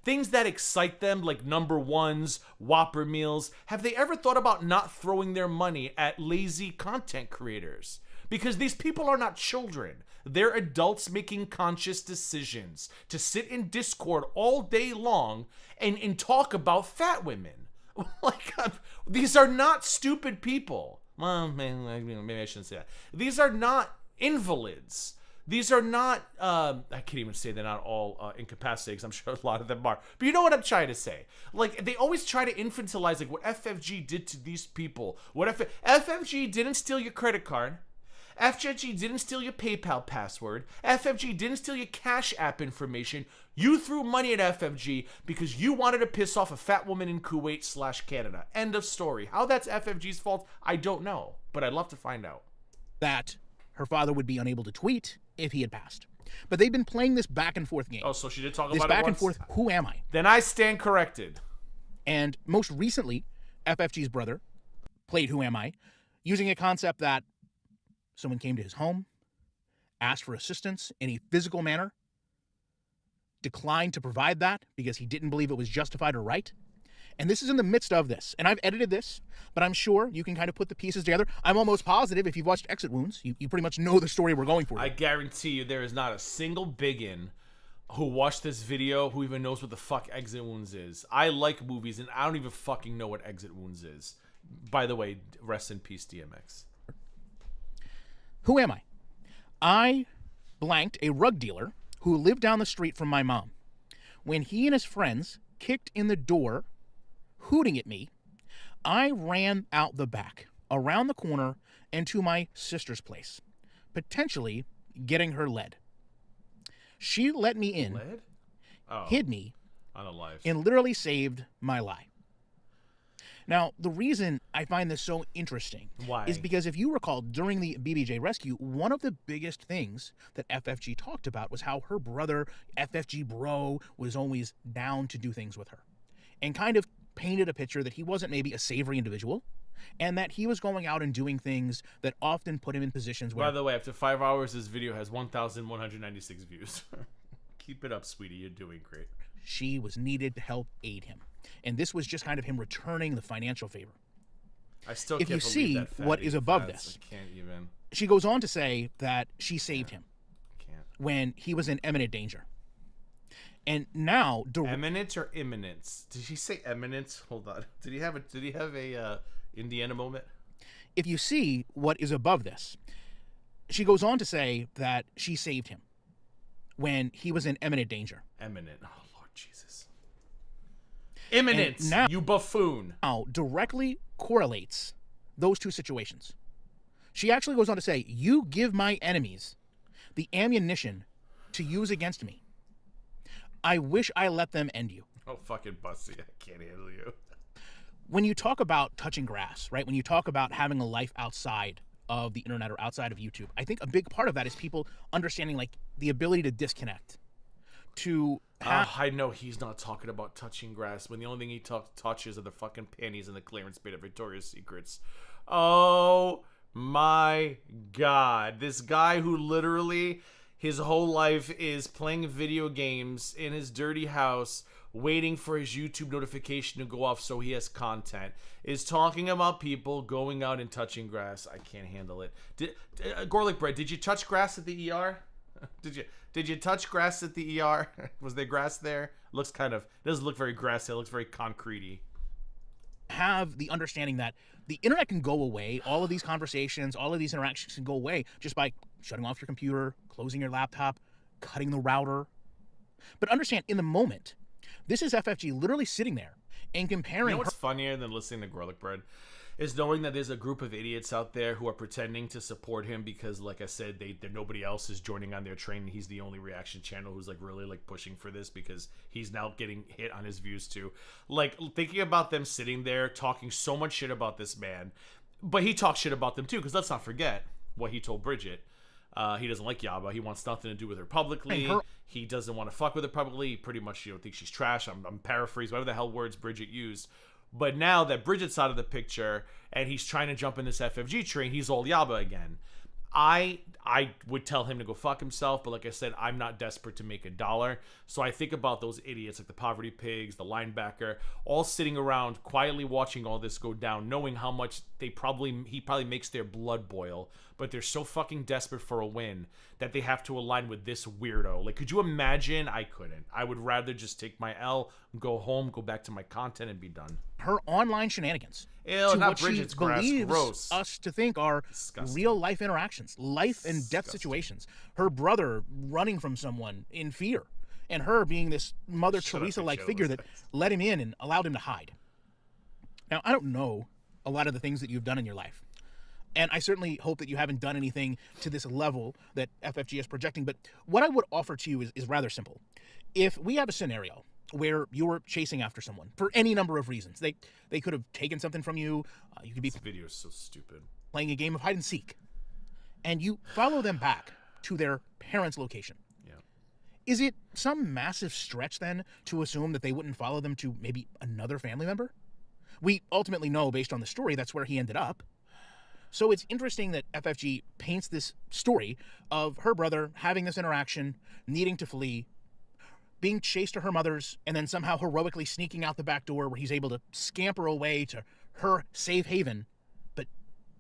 things that excite them, like number ones, Whopper meals? Have they ever thought about not throwing their money at lazy content creators? Because these people are not children. They're adults making conscious decisions to sit in Discord all day long and talk about fat women. Like, these are not stupid people. Well, maybe I shouldn't say that. These are not invalids. These are not, I can't even say they're not all incapacitated, because I'm sure a lot of them are. But you know what I'm trying to say. Like, they always try to infantilize, like, what FFG did to these people. FFG didn't steal your credit card. FFG didn't steal your PayPal password. FFG didn't steal your Cash App information. You threw money at FFG because you wanted to piss off a fat woman in Kuwait/Canada. End of story. How that's FFG's fault, I don't know, but I'd love to find out. That her father would be unable to tweet if he had passed. But they've been playing this back and forth game. Oh, so she did talk this about back it once? and forth, who am I? Then I stand corrected. And most recently, FFG's brother played Who Am I, using a concept that someone came to his home, asked for assistance in a physical manner, declined to provide that because he didn't believe it was justified or right. And this is in the midst of this. And I've edited this, but I'm sure you can kind of put the pieces together. I'm almost positive if you've watched Exit Wounds, you pretty much know the story we're going for. I guarantee you there is not a single biggin who watched this video who even knows what the fuck Exit Wounds is. I like movies, and I don't even fucking know what Exit Wounds is. By the way, rest in peace, DMX. Who am I? I blanked a rug dealer who lived down the street from my mom. When he and his friends kicked in the door, hooting at me, I ran out the back, around the corner, and to my sister's place, potentially getting her lead. She let me in, Lead? Oh, hid me, on a live. and literally saved my life. Now, the reason I find this so interesting is because if you recall, during the BBJ rescue, one of the biggest things that FFG talked about was how her brother, FFG Bro, was always down to do things with her, and kind of painted a picture that he wasn't maybe a savory individual, and that he was going out and doing things that often put him in positions where... By the way, after 5 hours, this video has 1,196 views. Keep it up, sweetie. You're doing great. She was needed to help aid him. And this was just kind of him returning the financial favor. I still If can't you believe see that what fatty is above fats. this. I can't even. She goes on to say that she saved him Can't. when he was in imminent danger. And now... Eminence or imminence? Did she say eminence? Hold on. Did he have a Indiana moment? If you see what is above this, she goes on to say that she saved him when he was in imminent danger. Eminent. Oh, Lord Jesus. Imminence, And now, you buffoon. Now directly correlates those two situations. She actually goes on to say, you give my enemies the ammunition to use against me. I wish I let them end you. Oh, fucking Bussy. I can't handle you. When you talk about touching grass, right? When you talk about having a life outside of the internet or outside of YouTube, I think a big part of that is people understanding like the ability to disconnect. I know he's not talking about touching grass when the only thing he touches are the fucking panties in the clearance bin at Victoria's Secrets. Oh my God. This guy who literally his whole life is playing video games in his dirty house, waiting for his YouTube notification to go off so he has content, is talking about people going out and touching grass. I can't handle it. GorlicBread, did you touch grass at the ER? Did you touch grass at the ER? Was there grass there? Looks doesn't look very grassy. It looks very concrete-y. Have the understanding that the internet can go away. All of these conversations, all of these interactions can go away just by shutting off your computer, closing your laptop, cutting the router. But understand, in the moment, this is FFG literally sitting there and You comparing know what's funnier than listening to GorlicBread is knowing that there's a group of idiots out there who are pretending to support him because, like I said, nobody else is joining on their train, and he's the only reaction channel who's like really like pushing for this because he's now getting hit on his views too. Like thinking about them sitting there talking so much shit about this man, but he talks shit about them too because let's not forget what he told Bridget. He doesn't like Yaba. He wants nothing to do with her publicly. He doesn't want to fuck with her publicly. He pretty much, thinks she's trash. I'm paraphrasing, whatever the hell words Bridget used. But now that Bridget's out of the picture and he's trying to jump in this FFG train, he's all Yaba again. I would tell him to go fuck himself, but like I said, I'm not desperate to make $1. So I think about those idiots like the Poverty Pigs, the linebacker, all sitting around quietly watching all this go down, knowing how much he probably makes their blood boil, but they're so fucking desperate for a win that they have to align with this weirdo. Like, could you imagine? I couldn't. I would rather just take my L, go home, go back to my content, and be done. Her online shenanigans. Ew, to not what Bridget's she grass. believes Gross. us to think are Disgusting. real life interactions, life and death situations. Her brother running from someone in fear, and her being this Mother Teresa-like figure that let him in and allowed him to hide. Now, I don't know a lot of the things that you've done in your life, and I certainly hope that you haven't done anything to this level that FFG is projecting, but what I would offer to you is rather simple. If we have a scenario where you were chasing after someone for any number of reasons, they could have taken something from you, you could be This video is so stupid. playing a game of hide and seek, and you follow them back to their parents' location. Yeah. Is it some massive stretch then to assume that they wouldn't follow them to maybe another family member? We ultimately know, based on the story, that's where he ended up. So it's interesting that FFG paints this story of her brother having this interaction, needing to flee, being chased to her mother's, and then somehow heroically sneaking out the back door where he's able to scamper away to her safe haven. But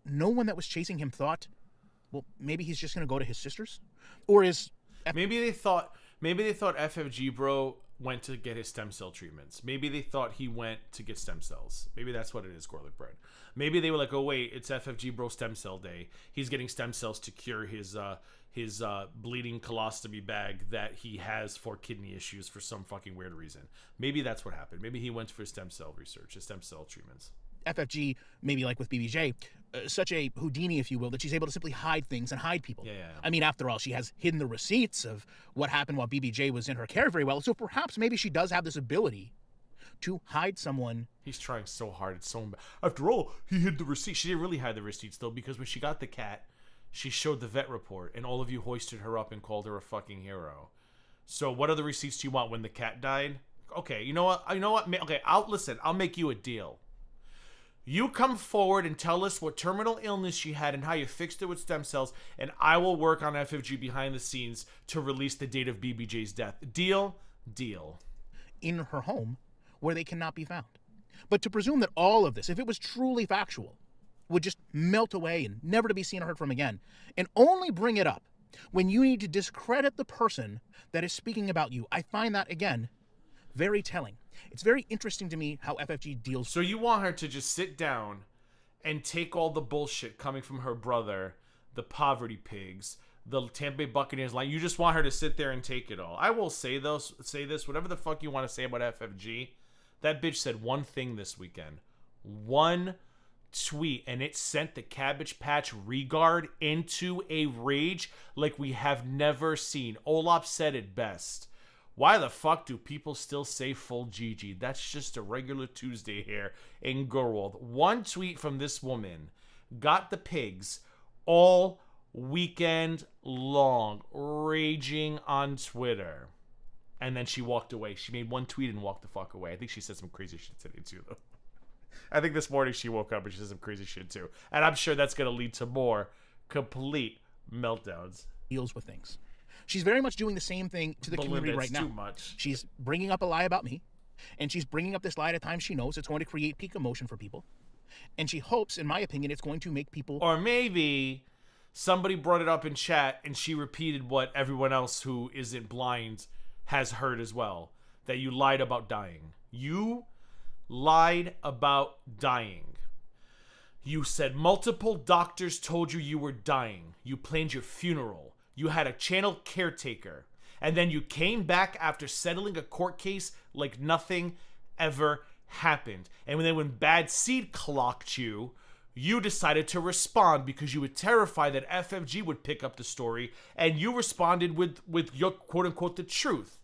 no one that was chasing him thought, well, maybe he's just going to go to his sister's? Or is... Maybe they thought FFG bro went to get his stem cell treatments. Maybe they thought he went to get stem cells. Maybe that's what it is, GorlicBread. Maybe they were like, oh wait, it's FFG bro stem cell day. He's getting stem cells to cure his bleeding colostomy bag that he has for kidney issues for some fucking weird reason. Maybe that's what happened. Maybe he went for stem cell research, his stem cell treatments. FFG, maybe like with BBJ, such a Houdini, if you will, that she's able to simply hide things and hide people. Yeah. I mean, after all, she has hidden the receipts of what happened while BBJ was in her care very well, so perhaps maybe she does have this ability to hide someone. He's trying so hard. It's so... After all, he hid the receipts. She didn't really hide the receipts, though, because when she got the cat, she showed the vet report, and all of you hoisted her up and called her a fucking hero. So what other receipts do you want when the cat died? Okay, you know what? Okay, I'll make you a deal. You come forward and tell us what terminal illness she had and how you fixed it with stem cells, and I will work on FFG behind the scenes to release the date of BBJ's death. Deal? Deal. In her home, where they cannot be found. But to presume that all of this, if it was truly factual, would just melt away and never to be seen or heard from again, and only bring it up when you need to discredit the person that is speaking about you, I find that, again, very telling. It's very interesting to me how FFG deals. So you want her to just sit down and take all the bullshit coming from her brother, the Poverty Pigs, the Tampa Bay Buccaneers line. You just want her to sit there and take it all. I will say this, whatever the fuck you want to say about FFG, that bitch said one thing this weekend. One tweet, and it sent the Cabbage Patch Regard into a rage like we have never seen. Olaf said it best. Why the fuck do people still say full GG? That's just a regular Tuesday here in Gorl. One tweet from this woman got the pigs all weekend long raging on Twitter. And then she walked away. She made one tweet and walked the fuck away. I think she said some crazy shit today too, though. I think this morning she woke up and she said some crazy shit too. And I'm sure that's going to lead to more complete meltdowns. Deals with things. She's very much doing the same thing to the community right now. Too much. She's bringing up a lie about me, and she's bringing up this lie at a time she knows it's going to create peak emotion for people. And she hopes, in my opinion, it's going to make people... Or maybe somebody brought it up in chat and she repeated what everyone else who isn't blind has heard as well. That you lied about dying. You lied about dying. You said multiple doctors told you you were dying. You planned your funeral. You had a channel caretaker. And then you came back after settling a court case like nothing ever happened. And then when Bad Seed clocked you, you decided to respond because you were terrified that FFG would pick up the story, and you responded with your quote-unquote the truth,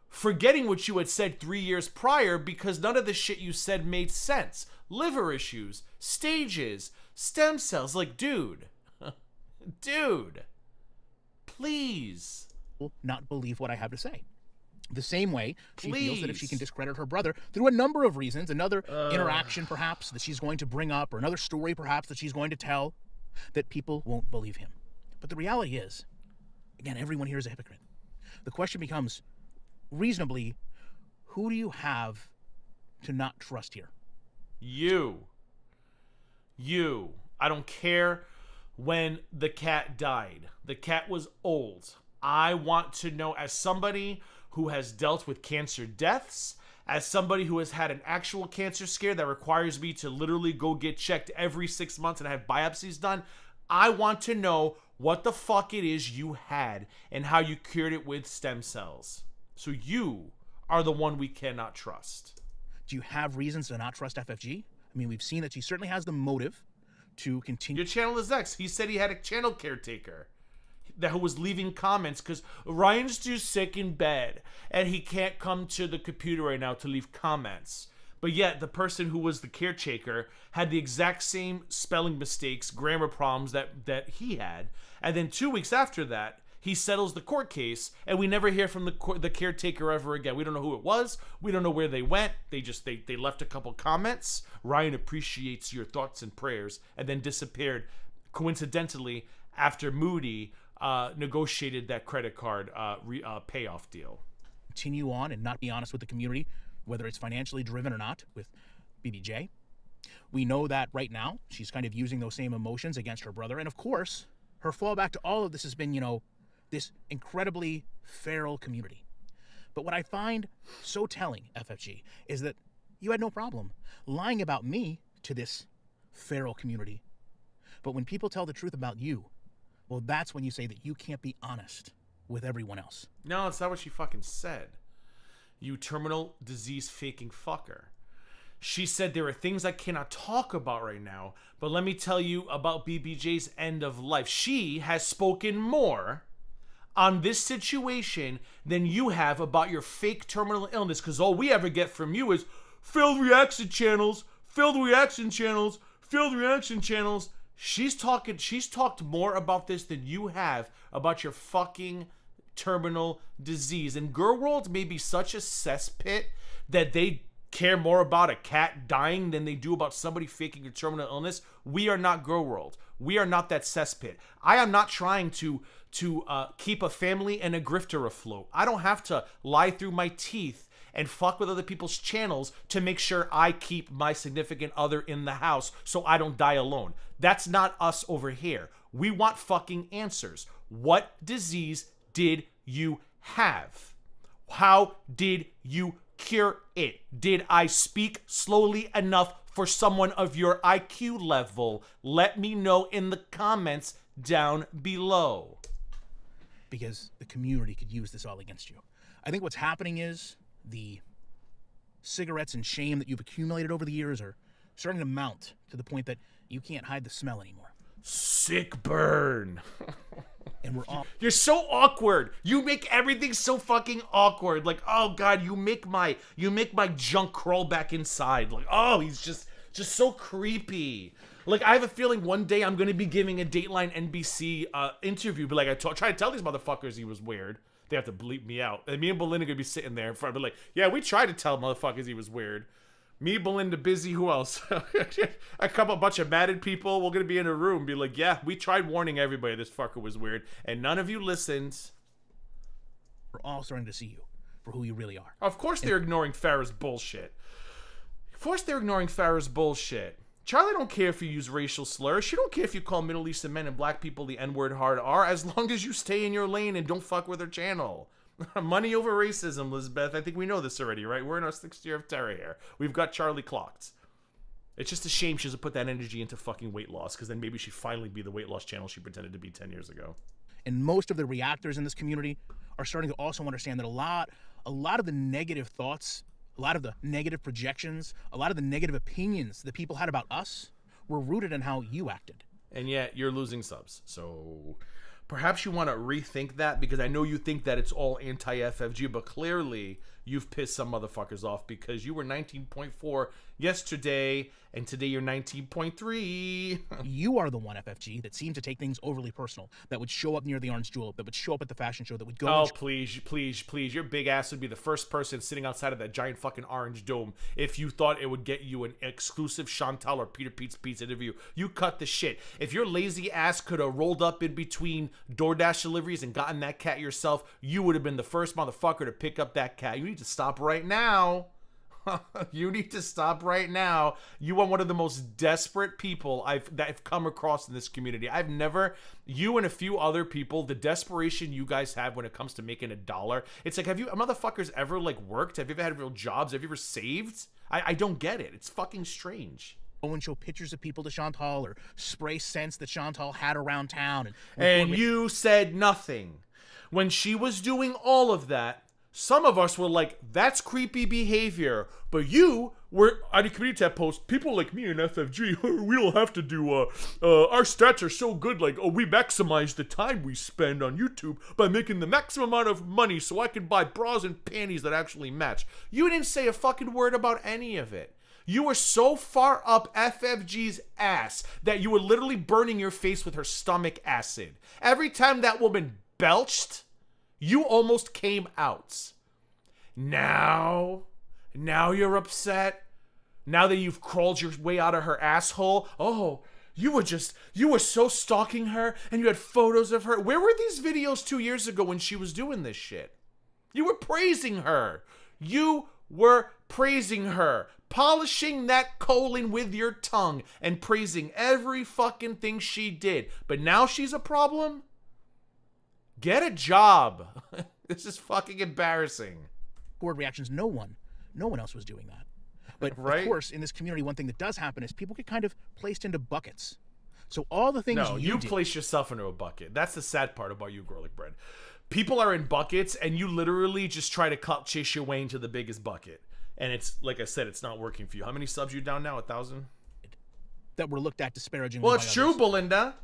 forgetting what you had said 3 years prior because none of the shit you said made sense. Liver issues, stages, stem cells. Like, dude, please. Will not believe what I have to say. The same way she feels that if she can discredit her brother through a number of reasons, another interaction perhaps that she's going to bring up, or another story perhaps that she's going to tell, that people won't believe him. But the reality is, again, everyone here is a hypocrite. The question becomes, reasonably, who do you have to not trust here? You. I don't care when the cat died. The cat was old. I want to know, as somebody who has dealt with cancer deaths, as somebody who has had an actual cancer scare that requires me to literally go get checked every 6 months and have biopsies done, I want to know what the fuck it is you had and how you cured it with stem cells. So you are the one we cannot trust. Do you have reasons to not trust FFG? I mean, we've seen that she certainly has the motive to continue. Your channel is X. He said he had a channel caretaker that was leaving comments because Ryan's too sick in bed and he can't come to the computer right now to leave comments. But yet the person who was the caretaker had the exact same spelling mistakes, grammar problems that he had. And then 2 weeks after that, he settles the court case, and we never hear from the caretaker ever again. We don't know who it was. We don't know where they went. They left a couple comments. Ryan appreciates your thoughts and prayers, and then disappeared, coincidentally, after Moody negotiated that credit card payoff deal. Continue on and not be honest with the community, whether it's financially driven or not, with BBJ. We know that right now she's kind of using those same emotions against her brother, and of course, her fallback to all of this has been, this incredibly feral community. But what I find so telling, FFG, is that you had no problem lying about me to this feral community. But when people tell the truth about you, well, that's when you say that you can't be honest with everyone else. No, that's not what she fucking said. You terminal disease faking fucker. She said there are things I cannot talk about right now, but let me tell you about BBJ's end of life. She has spoken more on this situation than you have about your fake terminal illness, because all we ever get from you is failed reaction channels, failed reaction channels, failed reaction channels. She's talked more about this than you have about your fucking terminal disease. And GorlWorld may be such a cesspit that they care more about a cat dying than they do about somebody faking a terminal illness. We are not GorlWorld. We are not that cesspit. I am not trying to keep a family and a grifter afloat. I don't have to lie through my teeth and fuck with other people's channels to make sure I keep my significant other in the house so I don't die alone. That's not us over here. We want fucking answers. What disease did you have? How did you cure it? Did I speak slowly enough for someone of your IQ level? Let me know in the comments down below. Because the community could use this all against you. I think what's happening is the cigarettes and shame that you've accumulated over the years are starting to mount to the point that you can't hide the smell anymore. Sick burn. And we're all... You're so awkward. You make everything so fucking awkward. Like, oh god, you make my junk crawl back inside. Like, oh, he's just so creepy. Like, I have a feeling one day I'm gonna be giving a Dateline NBC interview, but like I try to tell these motherfuckers he was weird. They have to bleep me out. And me and Belinda are gonna be sitting there in front, but like, yeah, we tried to tell motherfuckers he was weird. Me, Belinda, Busy, who else? A bunch of matted people. We're gonna be in a room, be like, yeah, we tried warning everybody this fucker was weird, and none of you listened. We're all starting to see you for who you really are. Of course they're ignoring Farrah's bullshit. Charlie don't care if you use racial slurs. She don't care if you call Middle Eastern men and black people the N-word hard R, as long as you stay in your lane and don't fuck with her channel. Money over racism, Elizabeth. I think we know this already, right? We're in our 6th year of terror here. We've got Charlie clocked. It's just a shame she doesn't put that energy into fucking weight loss, because then maybe she'd finally be the weight loss channel she pretended to be 10 years ago. And most of the reactors in this community are starting to also understand that a lot of the negative thoughts A lot of the negative projections, a lot of the negative opinions that people had about us were rooted in how you acted. And yet you're losing subs. So perhaps you want to rethink that, because I know you think that it's all anti-FFG, but clearly you've pissed some motherfuckers off, because you were 19.4 yesterday, and today you're 19.3. You are the one, FFG, that seemed to take things overly personal, that would show up near the Orange Julep, that would show up at the fashion show, that would go... Oh, please, please, please. Your big ass would be the first person sitting outside of that giant fucking orange dome if you thought it would get you an exclusive Chantal or Peter Pete's Pizza interview. You cut the shit. If your lazy ass could have rolled up in between DoorDash deliveries and gotten that cat yourself, you would have been the first motherfucker to pick up that cat. You need to stop right now. You need to stop right now. You are one of the most desperate people that I've come across in this community. I've never, you and a few other people, the desperation you guys have when it comes to making $1. It's like, have you motherfuckers ever like worked? Have you ever had real jobs? Have you ever saved? I don't get it. It's fucking strange. Go and show pictures of people to Chantal, or spray scents that Chantal had around town. And you said nothing. When she was doing all of that, some of us were like, that's creepy behavior. But you were on a community tab post, people like me and FFG, we don't have to do, our stats are so good, like, we maximize the time we spend on YouTube by making the maximum amount of money so I can buy bras and panties that actually match. You didn't say a fucking word about any of it. You were so far up FFG's ass that you were literally burning your face with her stomach acid. Every time that woman belched, you almost came out. Now you're upset. Now that you've crawled your way out of her asshole. Oh, you were so stalking her, and you had photos of her. Where were these videos 2 years ago when she was doing this shit? You were praising her. You were praising her. Polishing that colon with your tongue and praising every fucking thing she did. But now she's a problem? Get a job. This is fucking embarrassing. Board reactions, no one else was doing that. But right? Of course, in this community, one thing that does happen is people get kind of placed into buckets. So all the things you place yourself into a bucket. That's the sad part about you, GorlicBread. People are in buckets, and you literally just try to clout chase your way into the biggest bucket. And it's, like I said, it's not working for you. How many subs you down now? 1,000? That were looked at disparagingly. Well, it's true, Belinda.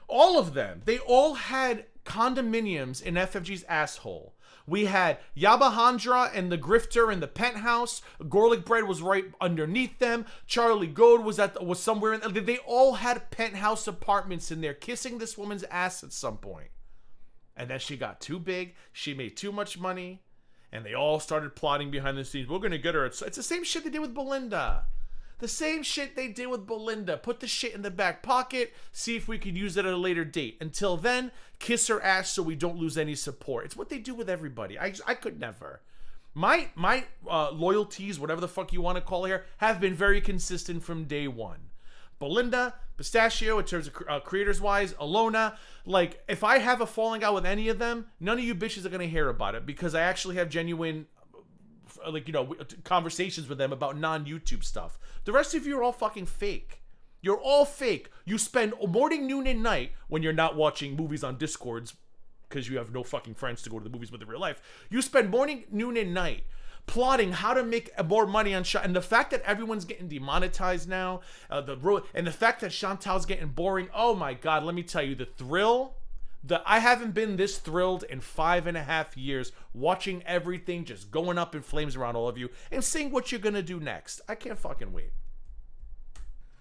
All of them. They all had condominiums in FFG's asshole. We had Yabahandra and the Grifter in the penthouse. GorlicBread was right underneath them. Charlie Gold was somewhere in. They all had penthouse apartments in there, kissing this woman's ass at some point. And then she got too big. She made too much money, and they all started plotting behind the scenes. We're gonna get her. It's the same shit they did with Belinda. The same shit they did with Belinda. Put the shit in the back pocket, see if we could use it at a later date. Until then, kiss her ass so we don't lose any support. It's what they do with everybody. I could never. My loyalties, whatever the fuck you want to call here, have been very consistent from day one. Belinda, Pistachio, in terms of creators-wise, Alona, like, if I have a falling out with any of them, none of you bitches are going to hear about it, because I actually have genuine, conversations with them about non-YouTube stuff. The rest of you are all fucking fake. You're all fake. You spend morning, noon, and night, when you're not watching movies on Discords, because you have no fucking friends to go to the movies with in real life. You spend morning, noon, and night plotting how to make more money on and the fact that everyone's getting demonetized now, and the fact that Chantal's getting boring. Oh my God, let me tell you, the thrill. I haven't been this thrilled in 5.5 years, watching everything just going up in flames around all of you and seeing what you're gonna do next. I can't fucking wait.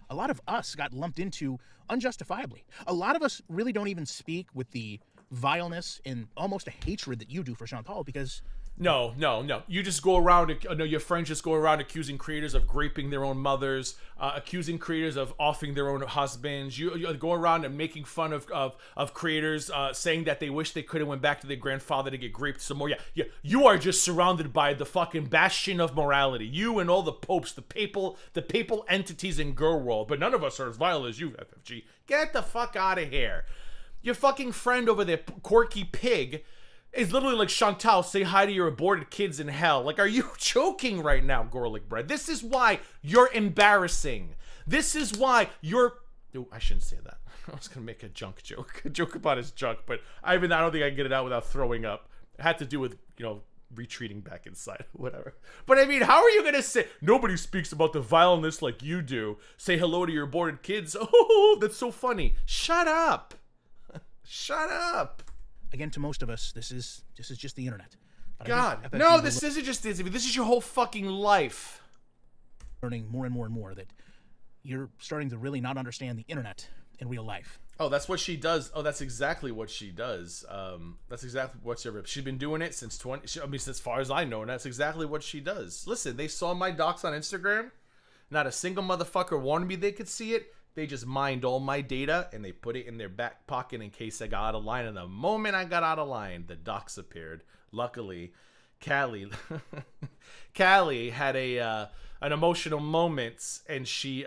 A lot of us got lumped into unjustifiably. A lot of us really don't even speak with the vileness and almost a hatred that you do for Chantal, because No. You just go around, your friends just go around accusing creators of graping their own mothers, accusing creators of offing their own husbands. You go around and making fun of creators, saying that they wish they could have went back to their grandfather to get graped some more. Yeah. You are just surrounded by the fucking bastion of morality. You and all the popes, the papal entities in Gorl world, but none of us are as vile as you, FFG. Get the fuck out of here. Your fucking friend over there, Corky Pig, is literally like, Chantal, say hi to your aborted kids in hell. Like, are you joking right now, GorlicBread? This is why you're embarrassing. This is why you're... Oh, I shouldn't say that. I was going to make a joke about his junk, but I don't think I can get it out without throwing up. It had to do with, retreating back inside, whatever. But I mean, how are you gonna say nobody speaks about the vileness like you do? Say hello to your aborted kids. Oh, that's so funny. Shut up. Shut up. Again, to most of us, this is just the internet. But I God, think FFG no, will this isn't just this. This is your whole fucking life. learning more and more and more that you're starting to really not understand the internet in real life. Oh, that's what she does. Oh, that's exactly what she does. That's exactly what she's been doing it since as far as I know, and that's exactly what she does. Listen, they saw my docs on Instagram. Not a single motherfucker warned me they could see it. They just mined all my data and they put it in their back pocket in case I got out of line. And the moment I got out of line, the docs appeared. Luckily, Callie had an emotional moment, and she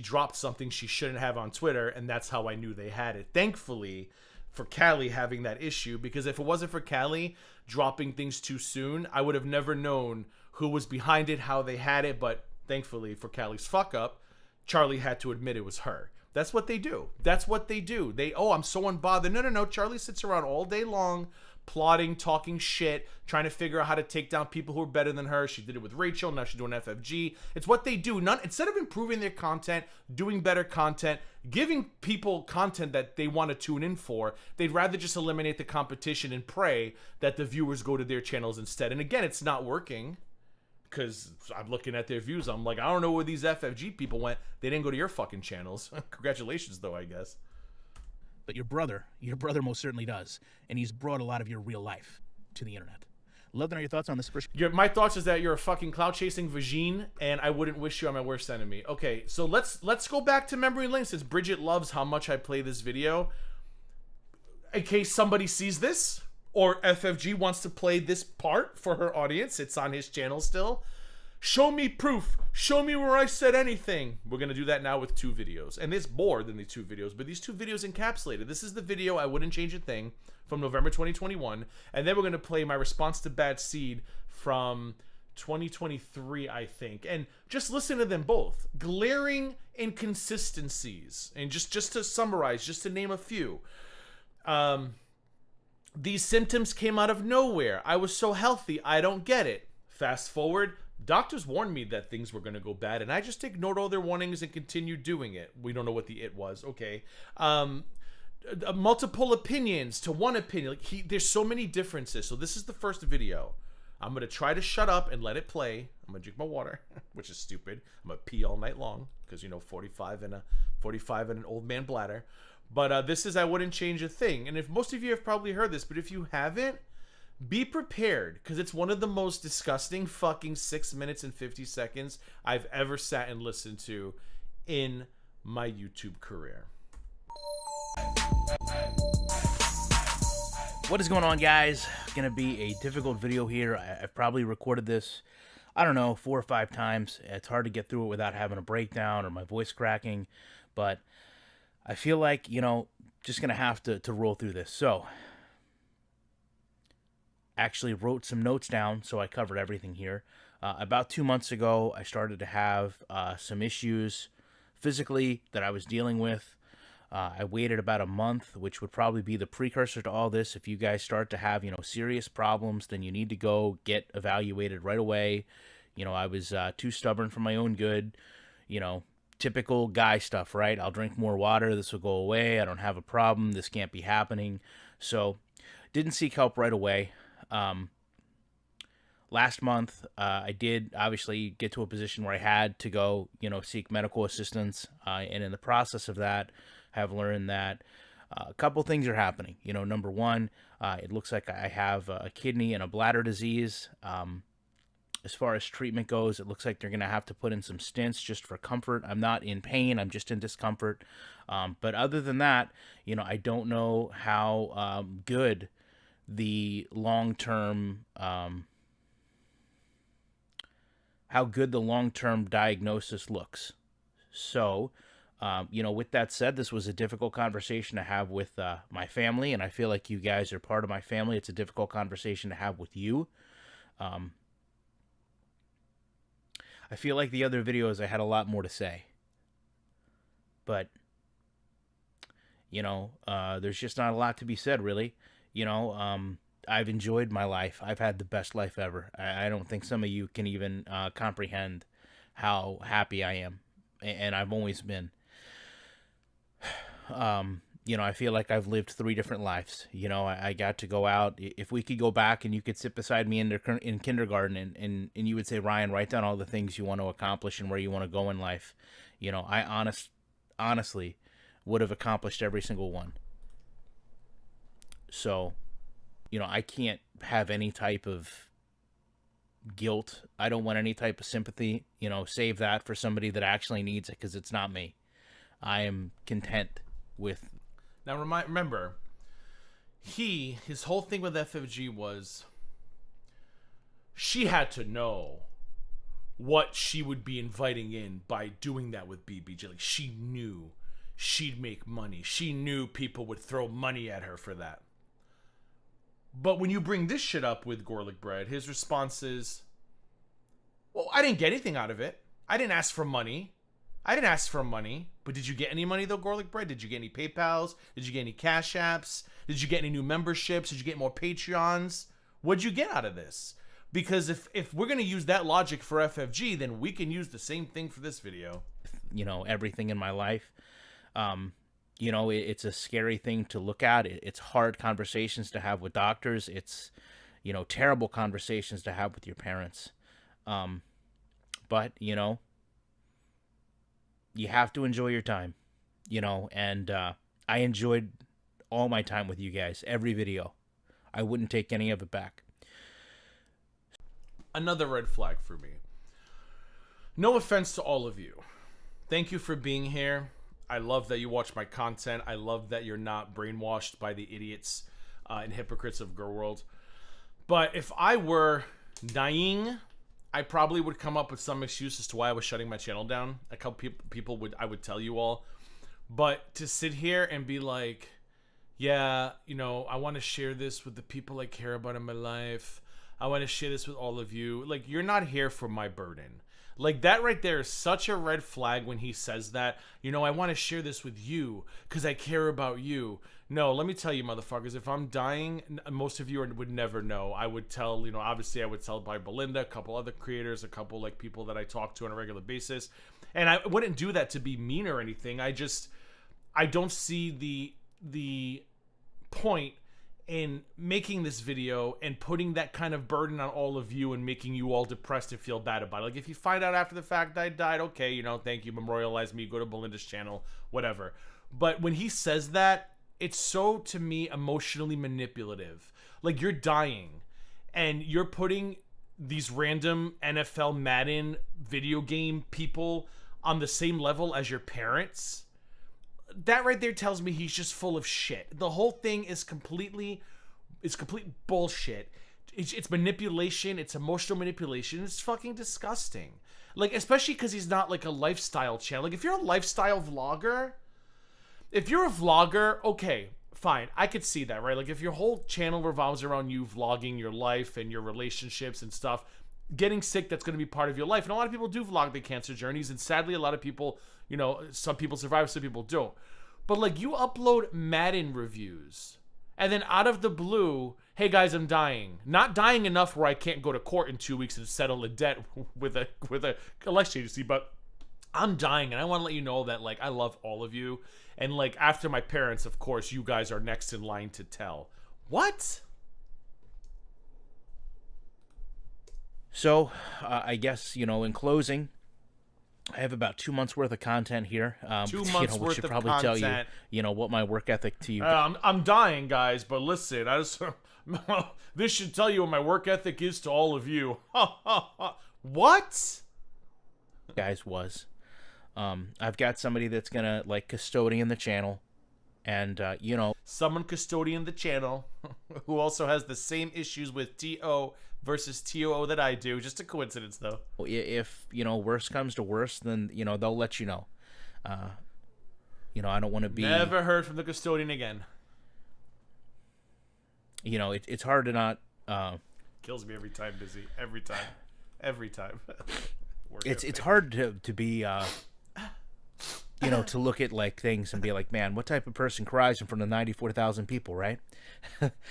dropped something she shouldn't have on Twitter, and that's how I knew they had it. Thankfully for Callie having that issue, because if it wasn't for Callie dropping things too soon, I would have never known who was behind it, how they had it. But thankfully for Callie's fuck up, Charlie had to admit it was her. That's what they do. That's what they do. I'm so unbothered. No. Charlie sits around all day long, plotting, talking shit, trying to figure out how to take down people who are better than her. She did it with Rachel. Now she's doing FFG. It's what they do. Instead of improving their content, doing better content, giving people content that they want to tune in for, they'd rather just eliminate the competition and pray that the viewers go to their channels instead. And again, it's not working. Because I'm looking at their views. I'm like, I don't know where these FFG people went. They didn't go to your fucking channels. Congratulations, though, I guess. But your brother most certainly does. And he's brought a lot of your real life to the internet. Love to know your thoughts on this first. My thoughts is that you're a fucking cloud-chasing vagine, and I wouldn't wish you on my worst enemy. Okay, so let's go back to memory lane, since Bridget loves how much I play this video. In case somebody sees this, or FFG wants to play this part for her audience, it's on his channel still. Show me proof. Show me where I said anything. We're going to do that now with 2 videos. And there's more than the 2 videos, but these 2 videos encapsulated. This is the video I wouldn't change a thing from November 2021. And then we're going to play my response to Bad Seed from 2023, I think. And just listen to them both. Glaring inconsistencies. And just to summarize, just to name a few. These symptoms came out of nowhere. I was so healthy, I don't get it. Fast forward, doctors warned me that things were going to go bad, and I just ignored all their warnings and continued doing it. We don't know what the it was. Okay. Multiple opinions to one opinion. There's so many differences. So this is the first video. I'm going to try to shut up and let it play. I'm going to drink my water, which is stupid. I'm going to pee all night long because, 45 and an old man bladder. But this is I wouldn't change a thing. And if most of you have probably heard this, but if you haven't, be prepared, because it's one of the most disgusting fucking 6 minutes and 50 seconds I've ever sat and listened to in my YouTube career. What is going on, guys? Gonna be a difficult video here. I've probably recorded this, I don't know, 4 or 5 times. It's hard to get through it without having a breakdown or my voice cracking, but I feel like, just going to have to roll through this. So, actually wrote some notes down, so I covered everything here. About 2 months ago, I started to have some issues physically that I was dealing with. I waited about a month, which would probably be the precursor to all this. If you guys start to have, serious problems, then you need to go get evaluated right away. I was too stubborn for my own good, typical guy stuff, right? I'll drink more water. This will go away. I don't have a problem. This can't be happening. So didn't seek help right away. Last month, I did obviously get to a position where I had to go, seek medical assistance. And in the process of that, have learned that a couple things are happening. Number one, it looks like I have a kidney and a bladder disease. As far as treatment goes, it looks like they're going to have to put in some stents just for comfort. I'm not in pain. I'm just in discomfort. But other than that, I don't know how good the long-term diagnosis looks. So, with that said, this was a difficult conversation to have with my family, and I feel like you guys are part of my family. It's a difficult conversation to have with you. I feel like the other videos I had a lot more to say. But, there's just not a lot to be said, really. I've enjoyed my life. I've had the best life ever. I don't think some of you can even comprehend how happy I am, and I've always been. I feel like I've lived 3 different lives. I got to go out. If we could go back and you could sit beside me in kindergarten and you would say, Ryan, write down all the things you want to accomplish and where you want to go in life. I honestly would have accomplished every single one. So, I can't have any type of guilt. I don't want any type of sympathy. Save that for somebody that actually needs it, because it's not me. I am content with. Now, remember, his whole thing with FFG was she had to know what she would be inviting in by doing that with BBG. Like, she knew she'd make money. She knew people would throw money at her for that. But when you bring this shit up with GorlicBread, his response is, well, I didn't get anything out of it. I didn't ask for money. But did you get any money, though, GorlicBread? Did you get any PayPals? Did you get any Cash Apps? Did you get any new memberships? Did you get more Patreons? What'd you get out of this? Because if we're going to use that logic for FFG, then we can use the same thing for this video. Everything in my life. It's a scary thing to look at. It's hard conversations to have with doctors. It's, terrible conversations to have with your parents. But, you have to enjoy your time, and I enjoyed all my time with you guys, every video. I wouldn't take any of it back. Another red flag for me. No offense to all of you. Thank you for being here. I love that you watch my content. I love that you're not brainwashed by the idiots and hypocrites of Gorl World. But if I were dying, I probably would come up with some excuse as to why I was shutting my channel down. A couple people I would tell you all. But to sit here and be like, yeah, I want to share this with the people I care about in my life. I want to share this with all of you. Like, you're not here for my burden. Like, that right there is such a red flag when he says that. I want to share this with you because I care about you. No, let me tell you, motherfuckers, if I'm dying, most of you would never know. I would tell, obviously I would tell by Belinda, a couple other creators, a couple, people that I talk to on a regular basis. And I wouldn't do that to be mean or anything. I don't see the point in making this video and putting that kind of burden on all of you and making you all depressed and feel bad about it. Like, if you find out after the fact I died, okay, thank you, memorialize me, go to Belinda's channel, whatever. But when he says that, it's so, to me, emotionally manipulative. Like, you're dying and you're putting these random NFL Madden video game people on the same level as your parents. That right there tells me he's just full of shit. The whole thing is complete bullshit. It's manipulation. It's emotional manipulation. It's fucking disgusting. Like, especially because he's not like a lifestyle channel. Like, if you're a lifestyle vlogger, okay, fine. I could see that, right? Like, if your whole channel revolves around you vlogging your life and your relationships and stuff, getting sick, that's going to be part of your life. And a lot of people do vlog their cancer journeys, and sadly a lot of people, some people survive, some people don't. But, like, you upload Madden reviews and then out of the blue, hey guys, I'm dying. Not dying enough where I can't go to court in 2 weeks and settle a debt with a collection agency, but I'm dying, and I want to let you know that, like, I love all of you. And, like, after my parents, of course, you guys are next in line to tell. What? So, I guess, in closing, I have about 2 months worth of content here. 2 months worth should of probably content. Tell you, what my work ethic to you. I'm dying, guys, but listen, this should tell you what my work ethic is to all of you. What? Guys was. I've got somebody that's gonna custodian the channel, and someone custodian the channel who also has the same issues with TO versus TOO that I do. Just a coincidence, though. If worst comes to worst, then they'll let you know. I don't want to be. Never heard from the custodian again. It's hard to not. Kills me every time, Dizzy. Every time. It's hard to be you know, to look at like things and be like, man, what type of person cries in front of 94,000 people, right?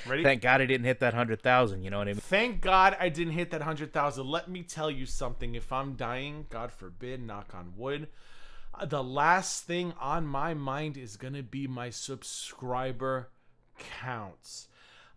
Ready? Thank God I didn't hit that 100,000. You know what I mean? Thank God I didn't hit that 100,000. Let me tell you something. If I'm dying, God forbid, knock on wood, the last thing on my mind is going to be my subscriber counts.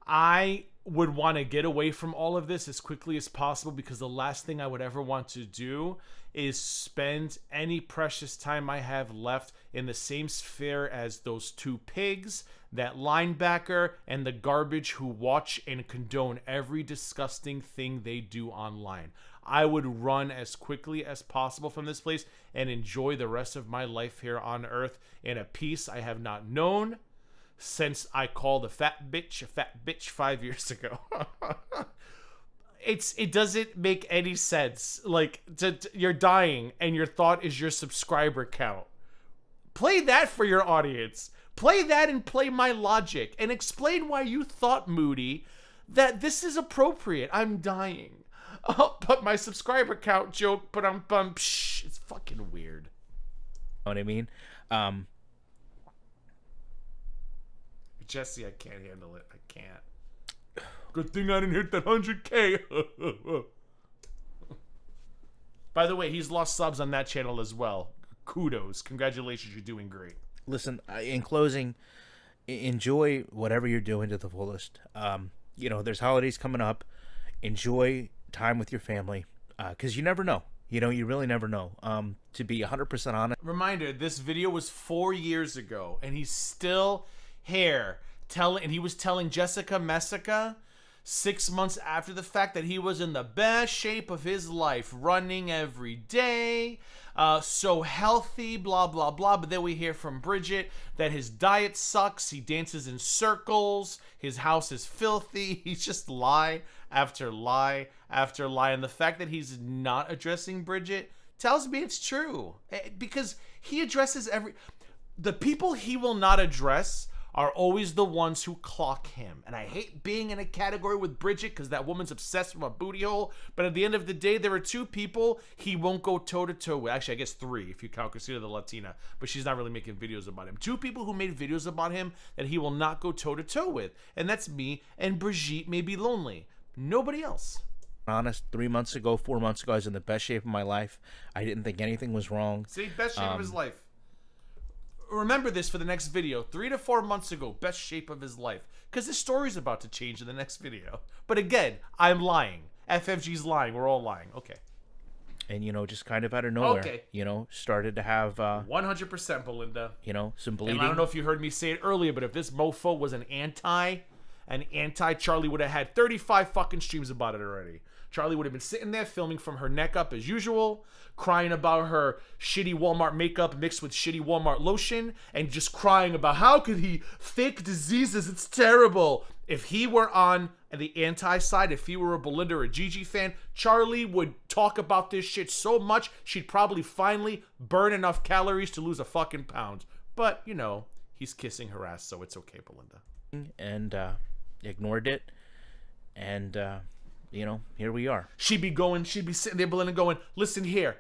I would want to get away from all of this as quickly as possible, because the last thing I would ever want to do is spend any precious time I have left in the same sphere as those two pigs, that linebacker, and the garbage who watch and condone every disgusting thing they do online. I would run as quickly as possible from this place and enjoy the rest of my life here on Earth in a peace I have not known since I called a fat bitch 5 years ago. It doesn't make any sense. Like, you're dying and your thought is your subscriber count. Play that for your audience. Play that and play my logic and explain why you thought, Moody, that this is appropriate. I'm dying. Oh, but my subscriber count joke, but it's fucking weird. Know what I mean? Jesse, I can't handle it. I can't. Good thing I didn't hit that 100K. By the way, he's lost subs on that channel as well. Kudos. Congratulations. You're doing great. Listen, in closing, enjoy whatever you're doing to the fullest. You know, there's holidays coming up. Enjoy time with your family, because you never know. You know, you really never know. To be 100% honest. Reminder, this video was 4 years ago, and he's still here. And he was telling Jessica Messica 6 months after the fact that he was in the best shape of his life, running every day, so healthy, blah, blah, blah. But then we hear from Bridget that his diet sucks. He dances in circles. His house is filthy. He's just lie after lie after lie. And the fact that he's not addressing Bridget tells me it's true, because he addresses the people he will not address are always the ones who clock him. And I hate being in a category with Bridget because that woman's obsessed with a booty hole. But at the end of the day, there are two people he won't go toe-to-toe with. Actually, I guess three if you count Christina the Latina. But she's not really making videos about him. Two people who made videos about him that he will not go toe-to-toe with. And that's me and Brigitte May Be Lonely. Nobody else. Honest, 3 months ago, 4 months ago, I was in the best shape of my life. I didn't think anything was wrong. See, best shape of his life. Remember this for the next video. 3 to 4 months ago, best shape of his life. Because his story's about to change in the next video. But again, I'm lying. FFG's lying. We're all lying. Okay. And, you know, just kind of out of nowhere, okay, you know, started to have... 100%, Belinda. You know, some bleeding. And I don't know if you heard me say it earlier, but if this mofo was an anti, Charlie would have had 35 fucking streams about it already. Charlie would have been sitting there filming from her neck up as usual, crying about her shitty Walmart makeup mixed with shitty Walmart lotion, and just crying about how could he fake diseases, it's terrible. If he were on the anti-side, if he were a Belinda or a Gigi fan, Charlie would talk about this shit so much, she'd probably finally burn enough calories to lose a fucking pound. But, you know, he's kissing her ass, so it's okay, Belinda. And ignored it, and... you know, here we are. She'd be sitting there, Belinda, going, listen here,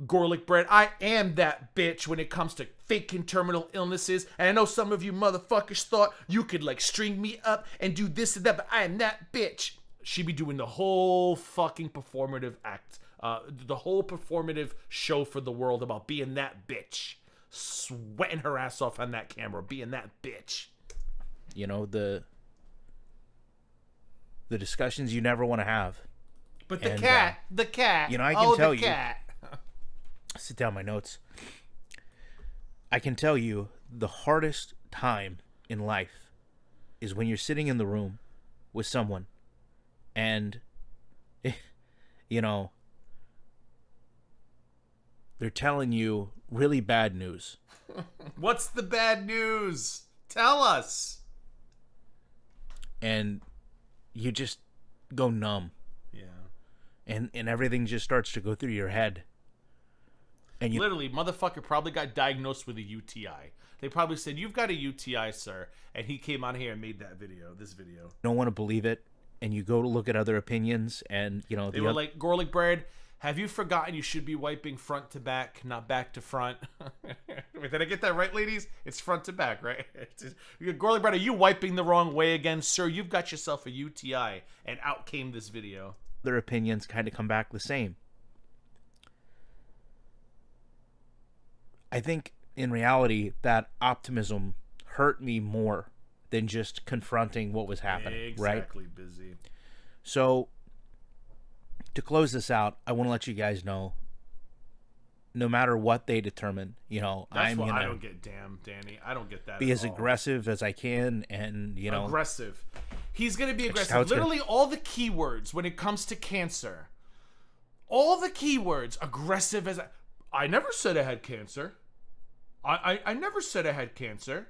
GorlicBread, I am that bitch when it comes to faking terminal illnesses. And I know some of you motherfuckers thought you could, like, string me up and do this and that, but I am that bitch. She'd be doing the whole fucking performative act, the whole performative show for the world about being that bitch. Sweating her ass off on that camera, being that bitch. You know, the discussions you never want to have. But the cat, you know, I can tell you. Cat. Sit down my notes. I can tell you the hardest time in life is when you're sitting in the room with someone and, you know, they're telling you really bad news. What's the bad news? Tell us. And you just go numb. Yeah. And everything just starts to go through your head. And you literally, motherfucker probably got diagnosed with a UTI. They probably said, you've got a UTI, sir. And he came on here and made this video. Don't want to believe it. And you go to look at other opinions and, you know... They were like, GorlicBread, Have you forgotten you should be wiping front to back, not back to front? Wait, did I get that right, ladies? It's front to back, right? GorlicBread, are you wiping the wrong way again? Sir, you've got yourself a UTI, and out came this video. Their opinions kind of come back the same. I think, in reality, that optimism hurt me more than just confronting what was happening, right? Exactly, busy. So, to close this out, I want to let you guys know, no matter what they determine, That's what I don't get, damn, Danny. I don't get that. Be as all. aggressive as I can, and aggressive. He's gonna be That's aggressive. Literally, all the keywords when it comes to cancer, all the keywords aggressive as I never said I had cancer. I never said I had cancer.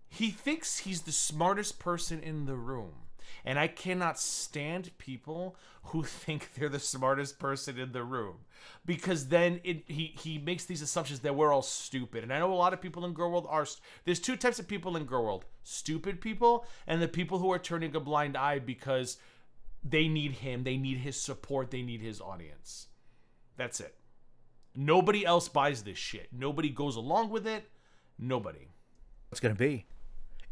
He thinks he's the smartest person in the room. And I cannot stand people who think they're the smartest person in the room. Because then he makes these assumptions that we're all stupid. And I know a lot of people in Gorl World are... There's two types of people in Gorl World. Stupid people and the people who are turning a blind eye because they need him. They need his support. They need his audience. That's it. Nobody else buys this shit. Nobody goes along with it. Nobody. It's going to be.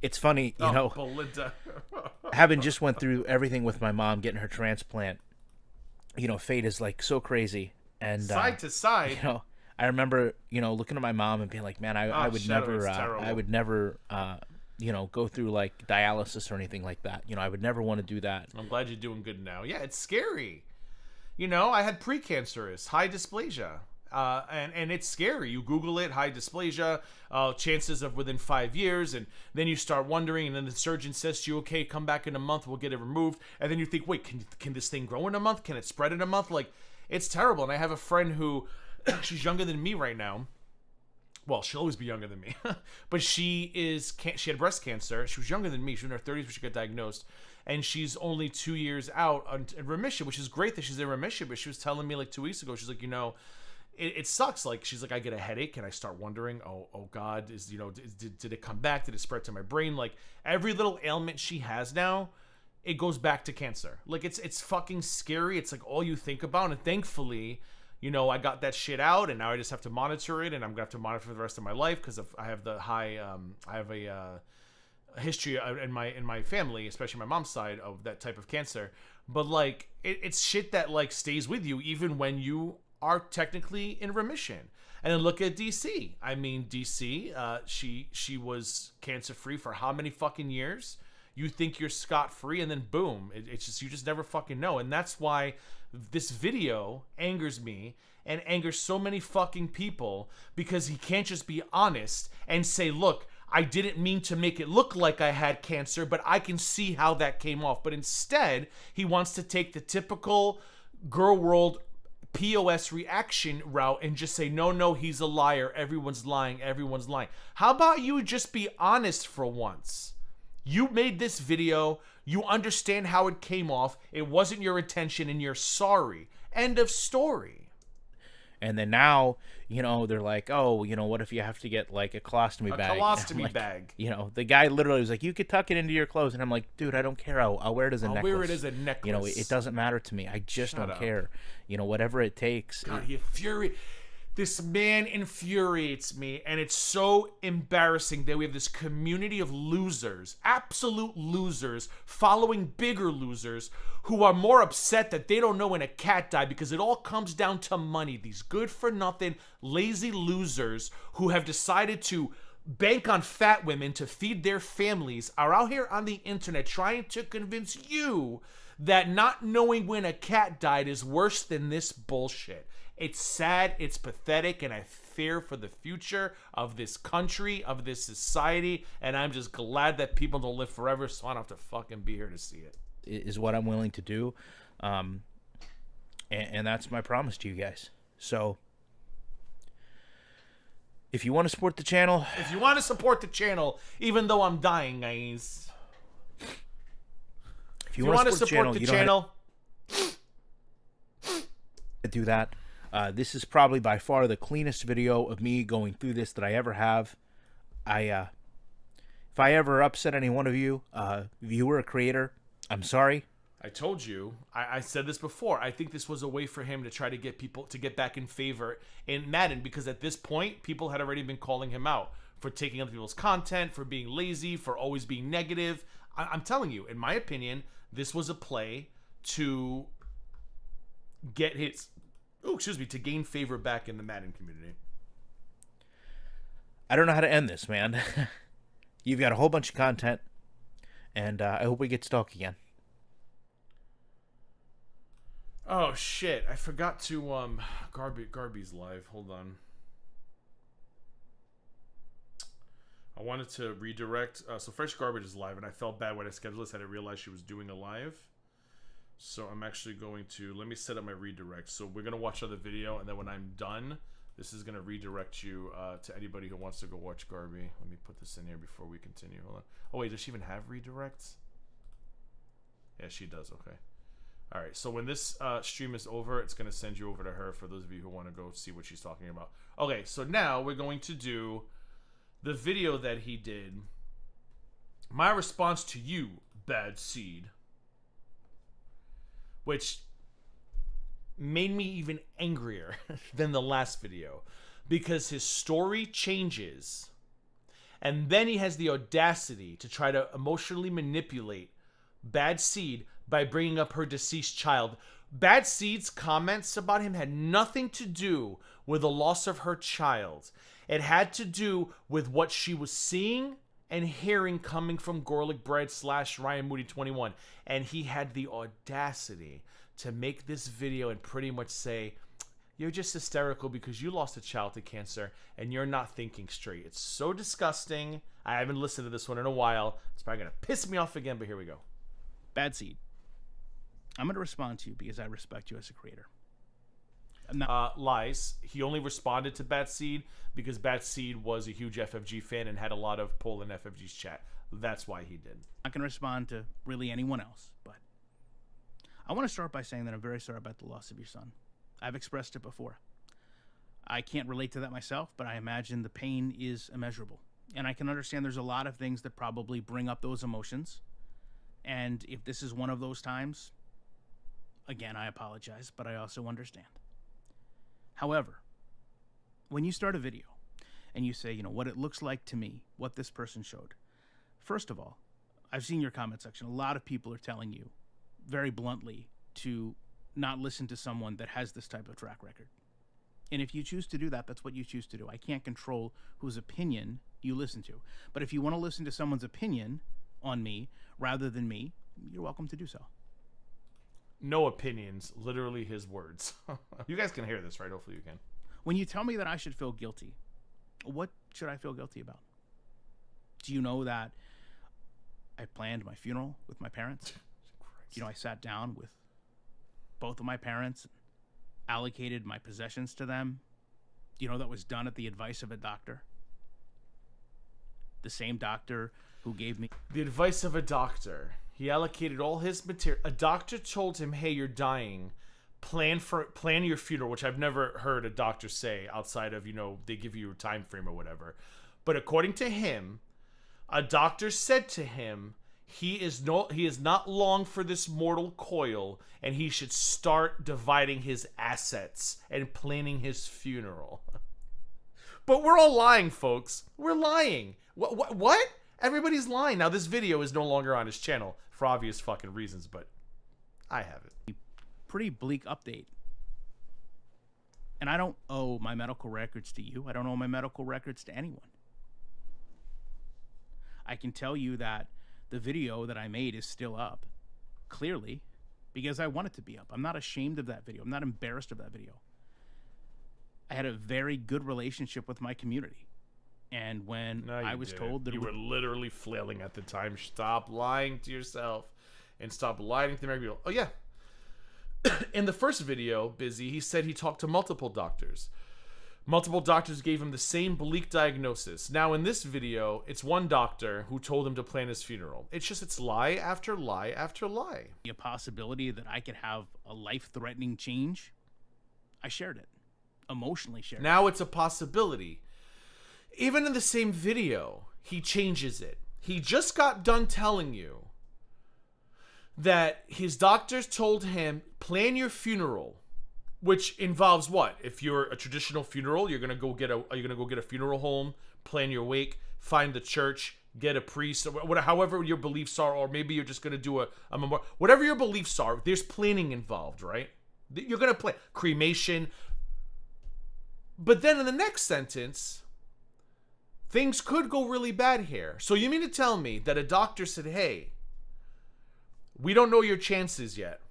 It's funny, Belinda. having just went through everything with my mom, getting her transplant, fate is like so crazy. And side to side. I remember, looking at my mom and being like, man, I would never, go through like dialysis or anything like that. I would never want to do that. I'm glad you're doing good now. Yeah, it's scary. I had precancerous, high dysplasia. And it's scary. You Google it, high dysplasia, chances of within 5 years, and then you start wondering, and then the surgeon says to you, okay, come back in a month, we'll get it removed. And then you think, wait, can this thing grow in a month? Can it spread in a month? Like, it's terrible. And I have a friend who, she's younger than me right now. Well, she'll always be younger than me. But she had breast cancer. She was younger than me. She was in her 30s when she got diagnosed. And she's only 2 years out in remission, which is great that she's in remission. But she was telling me like 2 weeks ago, she's like, it sucks. Like, she's like, I get a headache and I start wondering, oh God, did it come back? Did it spread to my brain? Like, every little ailment she has now, it goes back to cancer. Like, it's fucking scary. It's like all you think about. And thankfully, I got that shit out, and now I just have to monitor it, and I'm gonna have to monitor for the rest of my life because I have the high, I have a history in my family, especially my mom's side, of that type of cancer. But like, it's shit that like stays with you even when you are technically in remission. And then look at DC. I mean, DC, she was cancer free for how many fucking years? You think you're scot-free, and then boom, it's just, you just never fucking know. And that's why this video angers me and angers so many fucking people, because he can't just be honest and say, look, I didn't mean to make it look like I had cancer, but I can see how that came off. But instead, he wants to take the typical Gorl World POS reaction route and just say, no, he's a liar. Everyone's lying. How about you just be honest for once? You made this video. You understand how it came off. It wasn't your intention, and you're sorry. End of story. And then now, they're like, oh, what if you have to get like a colostomy bag? A colostomy bag. The guy literally was like, you could tuck it into your clothes. And I'm like, dude, I don't care. I'll wear it as a necklace. I'll wear it as a necklace. It doesn't matter to me. I just don't care. Whatever it takes. God, this man infuriates me, and it's so embarrassing that we have this community of losers, absolute losers, following bigger losers, who are more upset that they don't know when a cat died, because it all comes down to money. These good-for-nothing, lazy losers who have decided to bank on fat women to feed their families are out here on the internet trying to convince you that not knowing when a cat died is worse than this bullshit. It's sad, it's pathetic, and I fear for the future of this country, of this society, and I'm just glad that people don't live forever, so I don't have to fucking be here to see it. Is what I'm willing to do, and that's my promise to you guys. So, if you want to support the channel... even though I'm dying, guys. If you want to support the channel... do that. This is probably by far the cleanest video of me going through this that I ever have. If I ever upset any one of you, viewer or creator, I'm sorry. I told you, I said this before. I think this was a way for him to try to get people to get back in favor in Madden, because at this point, people had already been calling him out for taking other people's content, for being lazy, for always being negative. I'm telling you, in my opinion, this was a play to get to gain favor back in the Madden community. I don't know how to end this, man. You've got a whole bunch of content, and I hope we get to talk again. Oh shit! I forgot to Garby's live. Hold on. I wanted to redirect. So Fresh Garbage is live, and I felt bad when I scheduled this. I didn't realize she was doing a live. So I'm actually going to let me set up my redirect. So we're gonna watch another video, and then when I'm done, this is gonna redirect you to anybody who wants to go watch Garby. Let me put this in here before we continue. Hold on. Oh wait, does she even have redirects? Yeah, she does. Okay. All right, so when this stream is over, it's going to send you over to her for those of you who want to go see what she's talking about. Okay, so now we're going to do the video that he did. My response to you, Bad Seed. Which made me even angrier than the last video. Because his story changes. And then he has the audacity to try to emotionally manipulate Bad Seed by bringing up her deceased child. Bad Seed's comments about him had nothing to do with the loss of her child. It had to do with what she was seeing and hearing coming from GorlicBread / Ryan Moody 21. And he had the audacity to make this video and pretty much say, you're just hysterical because you lost a child to cancer and you're not thinking straight. It's so disgusting. I haven't listened to this one in a while. It's probably going to piss me off again, but here we go. Bad Seed, I'm going to respond to you because I respect you as a creator. I'm not... Lies. He only responded to Bad Seed because Bad Seed was a huge FFG fan and had a lot of pull in FFG's chat. That's why he did. I'm not going to respond to really anyone else, but I want to start by saying that I'm very sorry about the loss of your son. I've expressed it before. I can't relate to that myself, but I imagine the pain is immeasurable. And I can understand there's a lot of things that probably bring up those emotions. And if this is one of those times, again, I apologize, but I also understand. However, when you start a video and you say, you know, what it looks like to me, what this person showed, first of all, I've seen your comment section. A lot of people are telling you very bluntly to not listen to someone that has this type of track record. And if you choose to do that, that's what you choose to do. I can't control whose opinion you listen to. But if you want to listen to someone's opinion on me rather than me, you're welcome to do so. No opinions, literally his words. You guys can hear this, right? Hopefully you can. When you tell me that I should feel guilty, what should I feel guilty about? Do you know that I planned my funeral with my parents? You know, I sat down with both of my parents, allocated my possessions to them. You know, that was done at the advice of a doctor. The same doctor who gave me the advice of a doctor. He allocated all his material. A doctor told him, hey, you're dying. Plan your funeral, which I've never heard a doctor say outside of, you know, they give you a time frame or whatever. But according to him, a doctor said to him, he is not long for this mortal coil, and he should start dividing his assets and planning his funeral. But we're all lying, folks. We're lying. What? Everybody's lying. Now, this video is no longer on his channel for obvious fucking reasons, but I have it. Pretty bleak update. And I don't owe my medical records to you. I don't owe my medical records to anyone. I can tell you that the video that I made is still up, clearly, because I want it to be up. I'm not ashamed of that video. I'm not embarrassed of that video. I had a very good relationship with my community. And when I was told that you were literally flailing at the time, stop lying to yourself and stop lying to the American people. Oh, yeah. In the first video, Busy, he said he talked to multiple doctors. Multiple doctors gave him the same bleak diagnosis. Now, in this video, it's one doctor who told him to plan his funeral. It's lie after lie after lie. A possibility that I could have a life-threatening change, I shared it. Emotionally shared it. Now it's a possibility. Even in the same video, he changes it. He just got done telling you that his doctors told him, plan your funeral, which involves what? If you're a traditional funeral, you're gonna go get a funeral home, plan your wake, find the church, get a priest, or whatever, however your beliefs are, or maybe you're just gonna do a memorial. Whatever your beliefs are, there's planning involved, right? You're gonna plan cremation. But then in the next sentence, things could go really bad here. So you mean to tell me that a doctor said, hey, we don't know your chances yet,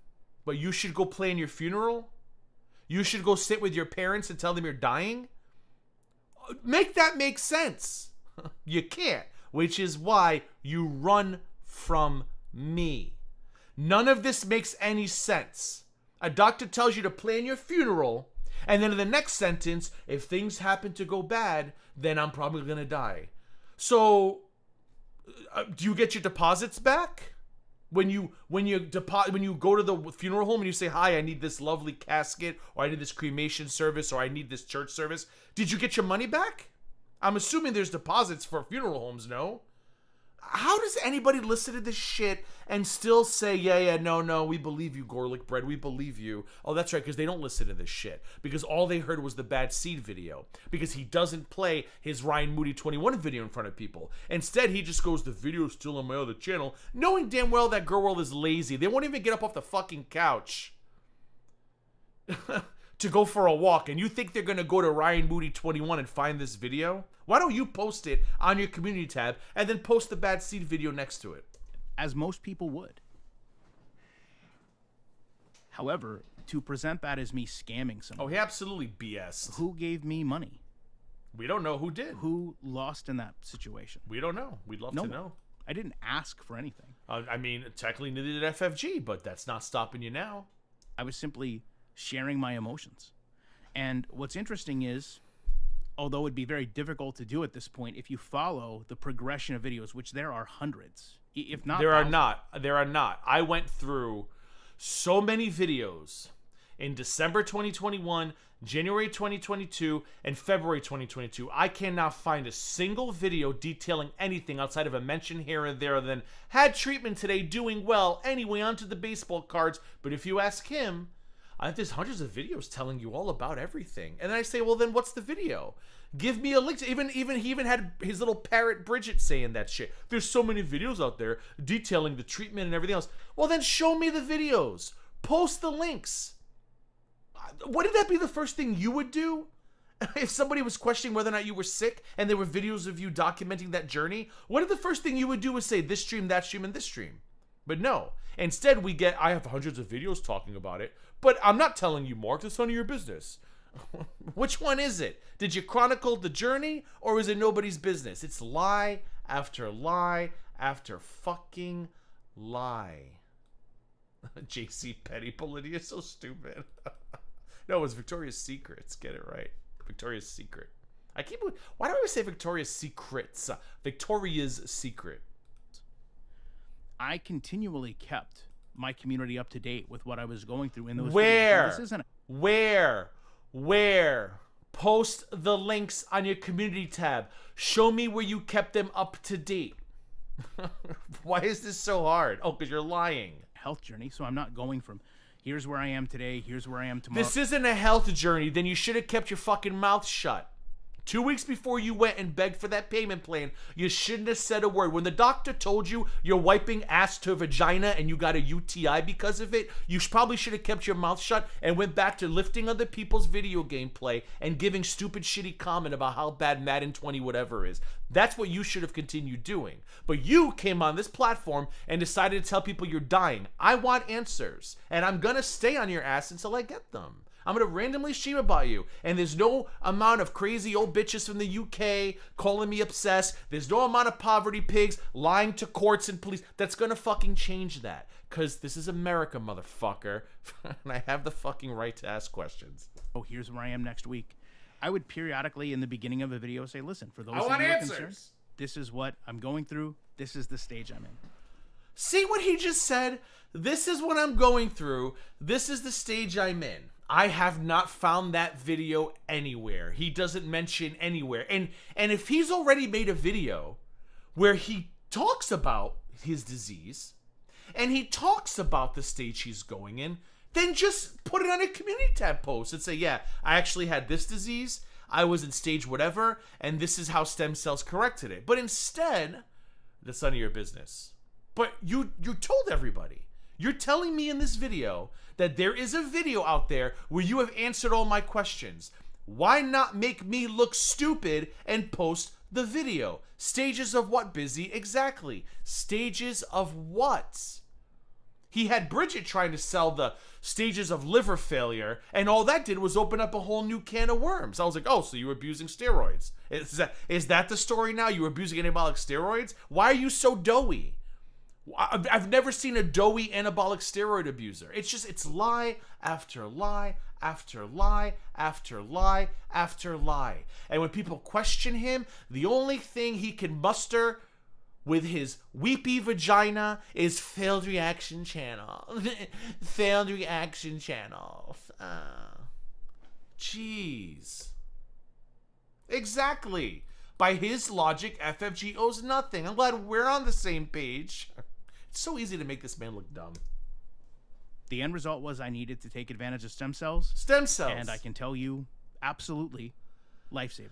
but you should go plan your funeral? You should go sit with your parents and tell them you're dying? Make that make sense. You can't, which is why you run from me. None of this makes any sense. A doctor tells you to plan your funeral, and then in the next sentence, if things happen to go bad, then I'm probably going to die. So, do you get your deposits back? When you go to the funeral home and you say, hi, I need this lovely casket, or I need this cremation service, or I need this church service, did you get your money back? I'm assuming there's deposits for funeral homes, no? How does anybody listen to this shit and still say, yeah, no, we believe you, GorlicBread, we believe you. Oh, that's right, because they don't listen to this shit. Because all they heard was the Bad Seed video. Because he doesn't play his Ryan Moody 21 video in front of people. Instead, he just goes, the video's still on my other channel, knowing damn well that GorlWorld is lazy. They won't even get up off the fucking couch to go for a walk. And you think they're going to go to Ryan Moody 21 and find this video? Why don't you post it on your community tab and then post the Bad Seed video next to it? As most people would. However, to present that as me scamming someone. Oh, he absolutely BS. Who gave me money? We don't know who did. Who lost in that situation? We don't know. We'd love to know. I didn't ask for anything. I mean, technically neither did FFG, but that's not stopping you now. I was simply sharing my emotions. And what's interesting is, although it'd be very difficult to do at this point, if you follow the progression of videos, which there are hundreds, if not There thousands. are not. I went through so many videos in December 2021, January 2022, and February 2022. I cannot find a single video detailing anything outside of a mention here and there than had treatment today, doing well, anyway, onto the baseball cards. But if you ask him, I think there's hundreds of videos telling you all about everything. And then I say, well, then what's the video? Give me a link to, he even had his little parrot Bridget saying that shit. There's so many videos out there detailing the treatment and everything else. Well, then show me the videos. Post the links. Wouldn't that be the first thing you would do? If somebody was questioning whether or not you were sick and there were videos of you documenting that journey, what if the first thing you would do was say this stream, that stream, and this stream? But no. Instead, I have hundreds of videos talking about it, but I'm not telling you, Mark, it's none of your business. Which one is it? Did you chronicle the journey, or is it nobody's business? It's lie after lie after fucking lie. JC Petty, Lydia is so stupid. No, it was Victoria's Secrets. Get it right. Victoria's Secret. Why do I always say Victoria's Secrets? Victoria's Secret. I continually kept my community up to date with what I was going through in those Where? videos. This isn't Where? Post the links on your community tab. Show me where you kept them up to date. Why is this so hard? Oh, because you're lying. health journey, so I'm not going from here's where I am today, here's where I am tomorrow. This isn't a health journey. Then you should have kept your fucking mouth shut. 2 weeks before you went and begged for that payment plan, you shouldn't have said a word. When the doctor told you you're wiping ass to vagina and you got a UTI because of it, you probably should have kept your mouth shut and went back to lifting other people's video game play and giving stupid shitty comment about how bad Madden 20 whatever is. That's what you should have continued doing. But you came on this platform and decided to tell people you're dying. I want answers, and I'm gonna stay on your ass until I get them. I'm going to randomly stream about you. And there's no amount of crazy old bitches from the UK calling me obsessed. There's no amount of poverty pigs lying to courts and police that's going to fucking change that. Because this is America, motherfucker. And I have the fucking right to ask questions. Oh, here's where I am next week. I would periodically in the beginning of a video say, listen, for those I of want you who are answers. concerned, this is what I'm going through. This is the stage I'm in. See what he just said? This is what I'm going through. This is the stage I'm in. I have not found that video anywhere. He doesn't mention anywhere. And if he's already made a video where he talks about his disease and he talks about the stage he's going in, then just put it on a community tab post and say, yeah, I actually had this disease, I was in stage whatever, and this is how stem cells corrected it. But instead, that's none of your business. But you told everybody. You're telling me in this video that there is a video out there where you have answered all my questions. Why not make me look stupid and post the video? Stages of what, Busy? Exactly. Stages of what? He had Bridget trying to sell the stages of liver failure, and all that did was open up a whole new can of worms. I was like, oh, so you were abusing steroids. Is that the story now? You were abusing anabolic steroids? Why are you so doughy? I've never seen a doughy anabolic steroid abuser. It's lie after lie after lie after lie after lie. And when people question him, the only thing he can muster with his weepy vagina is failed reaction channel. Failed reaction channel. Jeez. Exactly. By his logic, FFG owes nothing. I'm glad we're on the same page. It's so easy to make this man look dumb. The end result was I needed to take advantage of stem cells. Stem cells. And I can tell you, absolutely, lifesaver.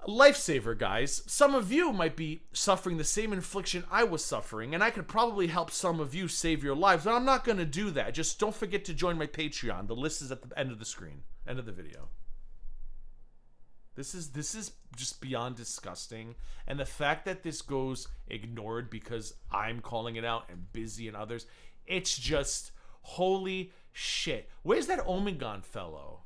Lifesaver, guys. Some of you might be suffering the same infliction I was suffering, and I could probably help some of you save your lives, but I'm not going to do that. Just don't forget to join my Patreon. The list is at the end of the screen, end of the video. This is just beyond disgusting, and the fact that this goes ignored because I'm calling it out and Busy and others, it's just holy shit. Where's that Omegon fellow?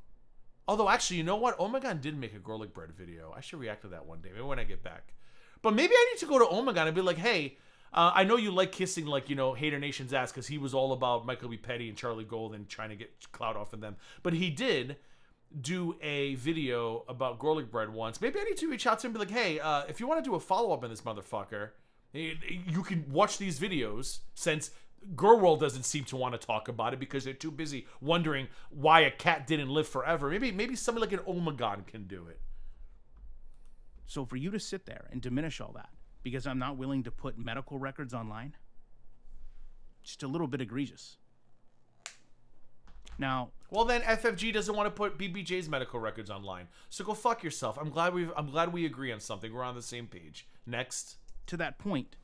Although actually, you know what? Omegon did make a GorlicBread video. I should react to that one day, maybe when I get back. But maybe I need to go to Omegon and be like, hey, I know you like kissing, like, you know, Hater Nation's ass because he was all about Michael B. Petty and Charlie Gold and trying to get clout off of them. But he did do a video about GorlicBread once. Maybe I need to reach out to him and be like, hey, if you want to do a follow-up on this motherfucker, you can watch these videos, since GorlWorld doesn't seem to want to talk about it because they're too busy wondering why a cat didn't live forever. Maybe somebody like an Omegon can do it. So for you to sit there and diminish all that because I'm not willing to put medical records online, just a little bit egregious. Now, well, then FFG doesn't want to put BBJ's medical records online, so go fuck yourself. I'm glad we agree on something. We're on the same page. Next. To that point,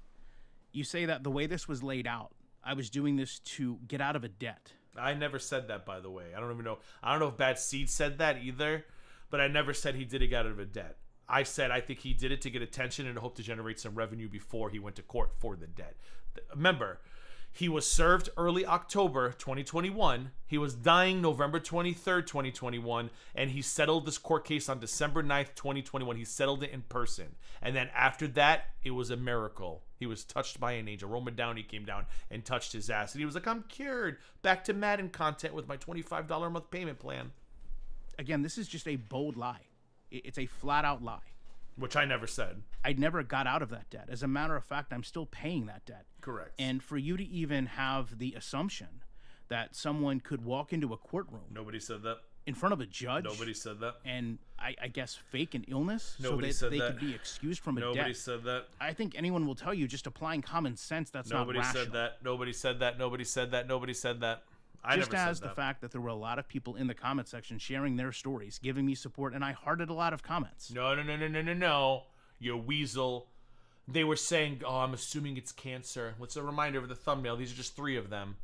you say that the way this was laid out, I was doing this to get out of a debt. I never said that, by the way. I don't even know. I don't know if Bad Seed said that either, but I never said he did it out of a debt. I said I think he did it to get attention and hope to generate some revenue before he went to court for the debt. Remember, he was served early October 2021. He was dying November 23rd, 2021. And he settled this court case on December 9th, 2021. He settled it in person. And then after that, it was a miracle. He was touched by an angel. Roman Downey came down and touched his ass. And he was like, I'm cured. Back to Madden content with my $25 a month payment plan. Again, this is just a bold lie. It's a flat-out lie. Which I never said. I never got out of that debt. As a matter of fact, I'm still paying that debt. Correct. And for you to even have the assumption that someone could walk into a courtroom. Nobody said that. In front of a judge. Nobody said that. And I guess fake an illness Nobody so that they said that. could be excused from a debt. Nobody said that. I think anyone will tell you just applying common sense, that's Nobody not rational. said that. Nobody said that. Nobody said that. Nobody said that. I just never as said the that. fact that there were a lot of people in the comment section sharing their stories, giving me support, and I hearted a lot of comments. No. You weasel. They were saying, oh, I'm assuming it's cancer. What's a reminder of the thumbnail? These are just 3 of them.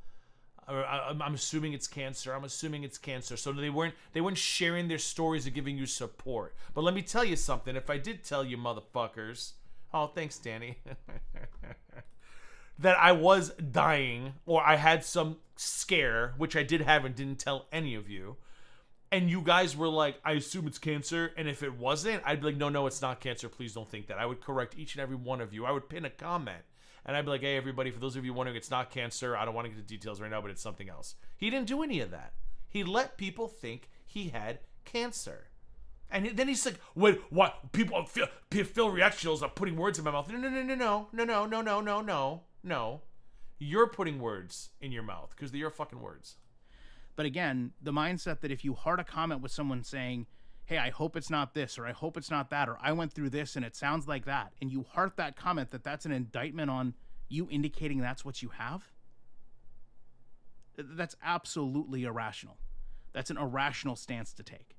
I'm assuming it's cancer. I'm assuming it's cancer. So they weren't sharing their stories or giving you support. But let me tell you something. If I did tell you motherfuckers, oh, thanks, Danny, that I was dying or I had some scare, which I did have and didn't tell any of you, and you guys were like, I assume it's cancer, and if it wasn't, I'd be like, no, it's not cancer. Please don't think that. I would correct each and every one of you. I would pin a comment. And I'd be like, hey, everybody, for those of you wondering, it's not cancer. I don't want to get into details right now, but it's something else. He didn't do any of that. He let people think he had cancer. And then he's like, what? People feel reactions are putting words in my mouth. No. You're putting words in your mouth because they're your fucking words. But again, the mindset that if you heart a comment with someone saying, hey, I hope it's not this, or I hope it's not that, or I went through this and it sounds like that, and you heart that comment that's an indictment on you indicating that's what you have, That's absolutely irrational. That's an irrational stance to take.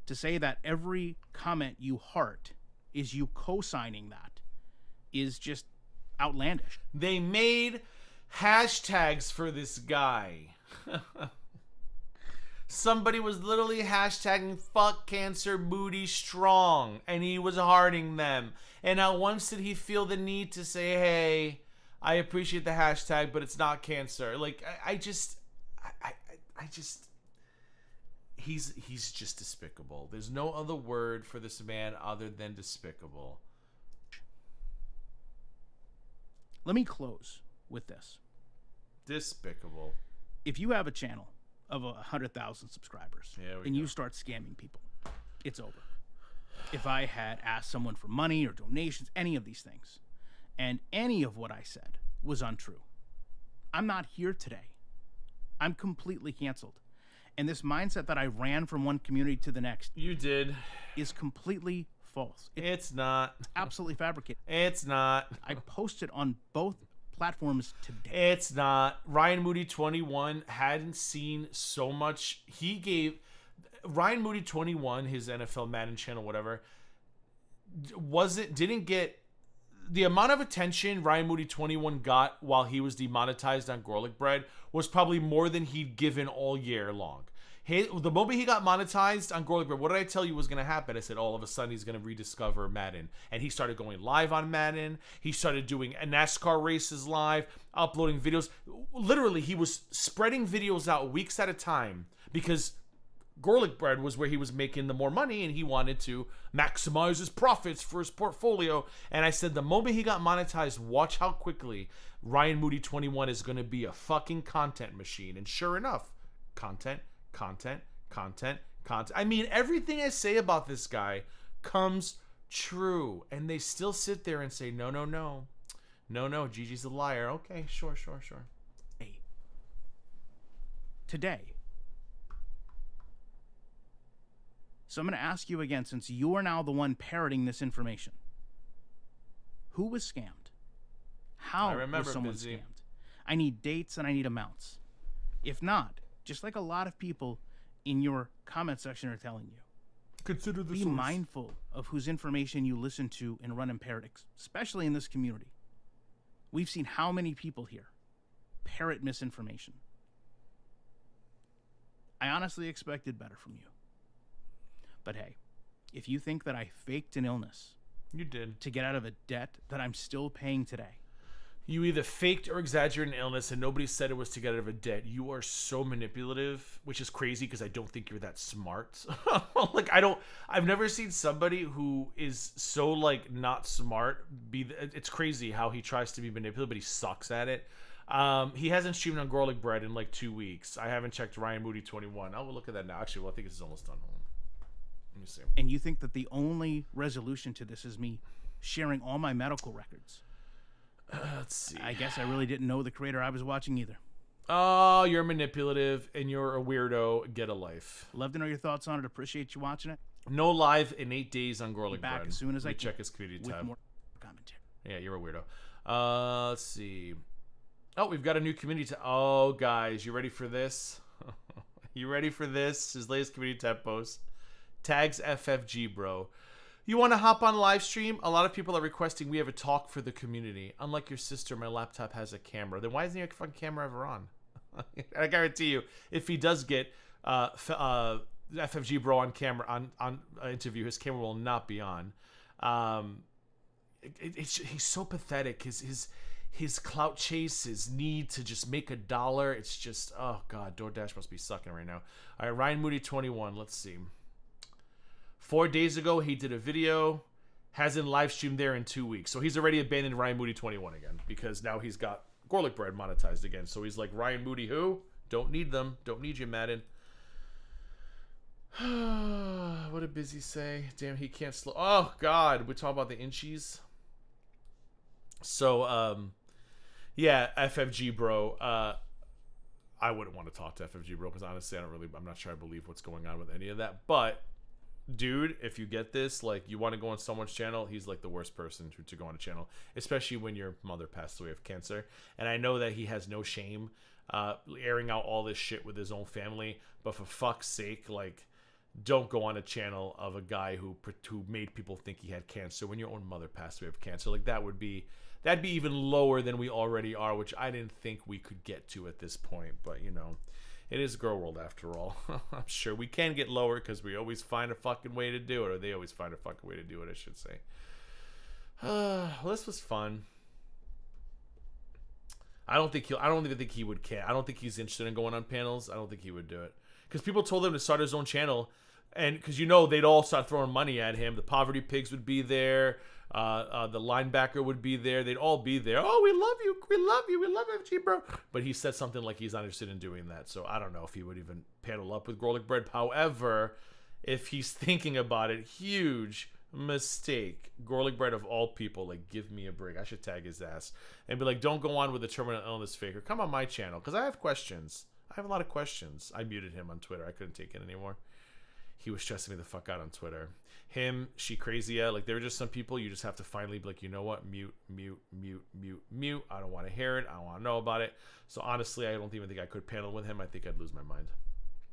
To say that every comment you heart is you co-signing that is just outlandish. They made hashtags for this guy. Somebody was literally hashtagging fuck cancer Moody strong, and he was hearting them. And not once did he feel the need to say, hey, I appreciate the hashtag, but it's not cancer. Like, I just he's just despicable. There's no other word for this man other than despicable. Let me close with this. Despicable. If you have a channel of 100,000 subscribers and you start scamming people, it's over. If I had asked someone for money or donations, any of these things, and any of what I said was untrue, I'm not here today. I'm completely canceled. And this mindset that I ran from one community to the next, you did, is completely false. It's not. Absolutely fabricated. It's not. I posted on both platforms today. It's not. Ryan Moody 21 hadn't seen so much. He gave Ryan Moody 21, his NFL Madden channel, whatever, didn't get the amount of attention Ryan Moody 21 got while he was demonetized on GorlicBread was probably more than he'd given all year long. The moment he got monetized on GorlicBread, what did I tell you was going to happen? I said all of a sudden he's going to rediscover Madden. And he started going live on Madden. He started doing NASCAR races live, uploading videos. Literally, he was spreading videos out weeks at a time because GorlicBread was where he was making the more money and he wanted to maximize his profits for his portfolio. And I said the moment he got monetized, watch how quickly Ryan Moody 21 is going to be a fucking content machine. And sure enough, content. I mean, everything I say about this guy comes true. And they still sit there and say, no, Gigi's a liar. Okay, sure. Hey, today. So I'm going to ask you again, since you are now the one parroting this information. Who was scammed? How was someone scammed? I need dates and I need amounts. If not, just like a lot of people in your comment section are telling you, consider the be source. mindful of whose information you listen to and run and parrot, especially in this community. We've seen how many people here parrot misinformation. I honestly expected better from you. But hey, if you think that I faked an illness, you did, to get out of a debt that I'm still paying today. You either faked or exaggerated an illness and nobody said it was to get out of a debt. You are so manipulative, which is crazy because I don't think you're that smart. Like, I've never seen somebody who is so, like, not smart it's crazy how he tries to be manipulative, but he sucks at it. He hasn't streamed on GorlicBread in like 2 weeks. I haven't checked Ryan Moody 21. I'll look at that now. Actually, well, I think this is almost done. Let me see. And you think that the only resolution to this is me sharing all my medical records? Let's see. I guess I really didn't know the creator I was watching either. Oh, you're manipulative and you're a weirdo. Get a life. Love to know your thoughts on it. Appreciate you watching it. No live in 8 days on GorlicBread. Back as soon as I can check his community with tab. More commentary. Yeah, you're a weirdo. Let's see. Oh, we've got a new community tab. Oh, guys, you ready for this? You ready for this? His latest community tab post. Tags FFG, bro. You want to hop on live stream? A lot of people are requesting we have a talk for the community. Unlike your sister, my laptop has a camera. Then why isn't your fucking camera ever on? I guarantee you, if he does get FFG bro on camera on interview, his camera will not be on. He's so pathetic. His clout chase, his need to just make $1. It's just, oh god, DoorDash must be sucking right now. All right, Ryan Moody 21. Let's see. 4 days ago, he did a video, hasn't live streamed there in 2 weeks. So he's already abandoned Ryan Moody 21 again because now he's got GorlicBread monetized again. So he's like, Ryan Moody who? Don't need them. Don't need you, Madden. What did Busy say? Damn, he can't slow. Oh, God. We talk about the inchies. So, yeah, FFG, bro. I wouldn't want to talk to FFG, bro, because honestly, I'm not sure I believe what's going on with any of that. But dude, if you get this, like, you want to go on someone's channel, he's like the worst person to go on a channel, especially when your mother passed away of cancer. And I know that he has no shame airing out all this shit with his own family, but for fuck's sake, like, don't go on a channel of a guy who made people think he had cancer when your own mother passed away of cancer. Like, that'd be even lower than we already are, which I didn't think we could get to at this point. But, you know, it is Girl World after all. I'm sure we can get lower because we always find a fucking way to do it, or they always find a fucking way to do it, I should say. Well, this was fun. I don't even think he would care. I don't think he's interested in going on panels. I don't think he would do it because people told him to start his own channel, and because they'd all start throwing money at him. The Poverty Pigs would be there. The linebacker would be there. They'd all be there. Oh, we love you. We love you. We love FG, bro. But he said something like he's not interested in doing that. So I don't know if he would even panel up with GorlicBread. However, if he's thinking about it, huge mistake. GorlicBread of all people, like, give me a break. I should tag his ass and be like, don't go on with the terminal illness faker. Come on my channel because I have questions. I have a lot of questions. I muted him on Twitter. I couldn't take it anymore. He was stressing me the fuck out on Twitter. Him, She Crazy, like, there are just some people you just have to finally be like, you know what? Mute. I don't want to hear it. I don't want to know about it. So honestly, I don't even think I could panel with him. I think I'd lose my mind.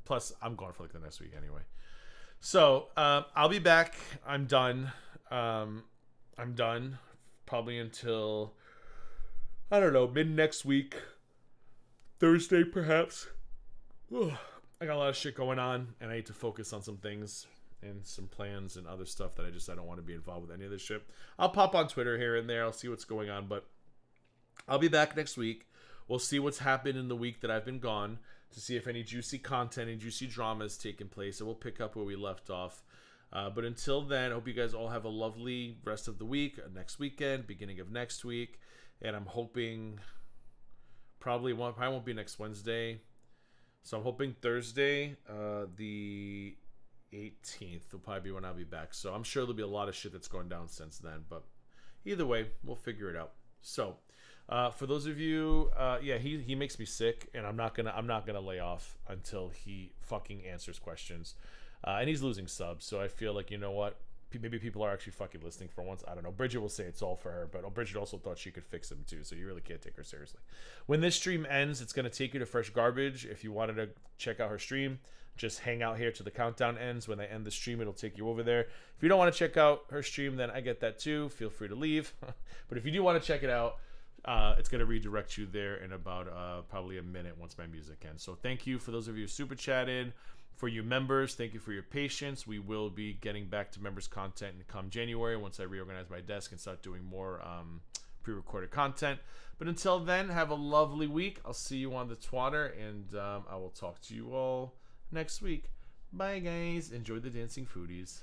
Plus, I'm gone for like the next week anyway. So I'll be back. I'm done. I'm done probably until, I don't know, mid next week. Thursday, perhaps. Ugh. I got a lot of shit going on, and I need to focus on some things and some plans and other stuff that I don't want to be involved with any of this shit. I'll pop on Twitter here and there. I'll see what's going on, but I'll be back next week. We'll see what's happened in the week that I've been gone to see if any juicy content and juicy drama has taken place, and we'll pick up where we left off. But until then, I hope you guys all have a lovely rest of the week, next weekend, beginning of next week, and I'm hoping probably won't be next Wednesday. So I'm hoping Thursday, the 18th, will probably be when I'll be back. So I'm sure there'll be a lot of shit that's going down since then. But either way, we'll figure it out. So for those of you, he makes me sick, and I'm not gonna lay off until he fucking answers questions. And he's losing subs, so I feel like, you know what? Maybe people are actually fucking listening for once. I don't know. Bridget will say it's all for her, but Bridget also thought she could fix him too, so you really can't take her seriously. When this stream ends, it's going to take you to Fresh Garbage. If you wanted to check out her stream, just hang out here till the countdown ends. When they end the stream, it'll take you over there. If you don't want to check out her stream, then I get that too. Feel free to leave. But if you do want to check it out, it's going to redirect you there in about probably a minute once my music ends. So thank you for those of you who super chatted. For you members, thank you for your patience. We will be getting back to members content come January once I reorganize my desk and start doing more pre-recorded content. But until then, have a lovely week. I'll see you on the Twatter, and I will talk to you all next week. Bye, guys. Enjoy the dancing foodies.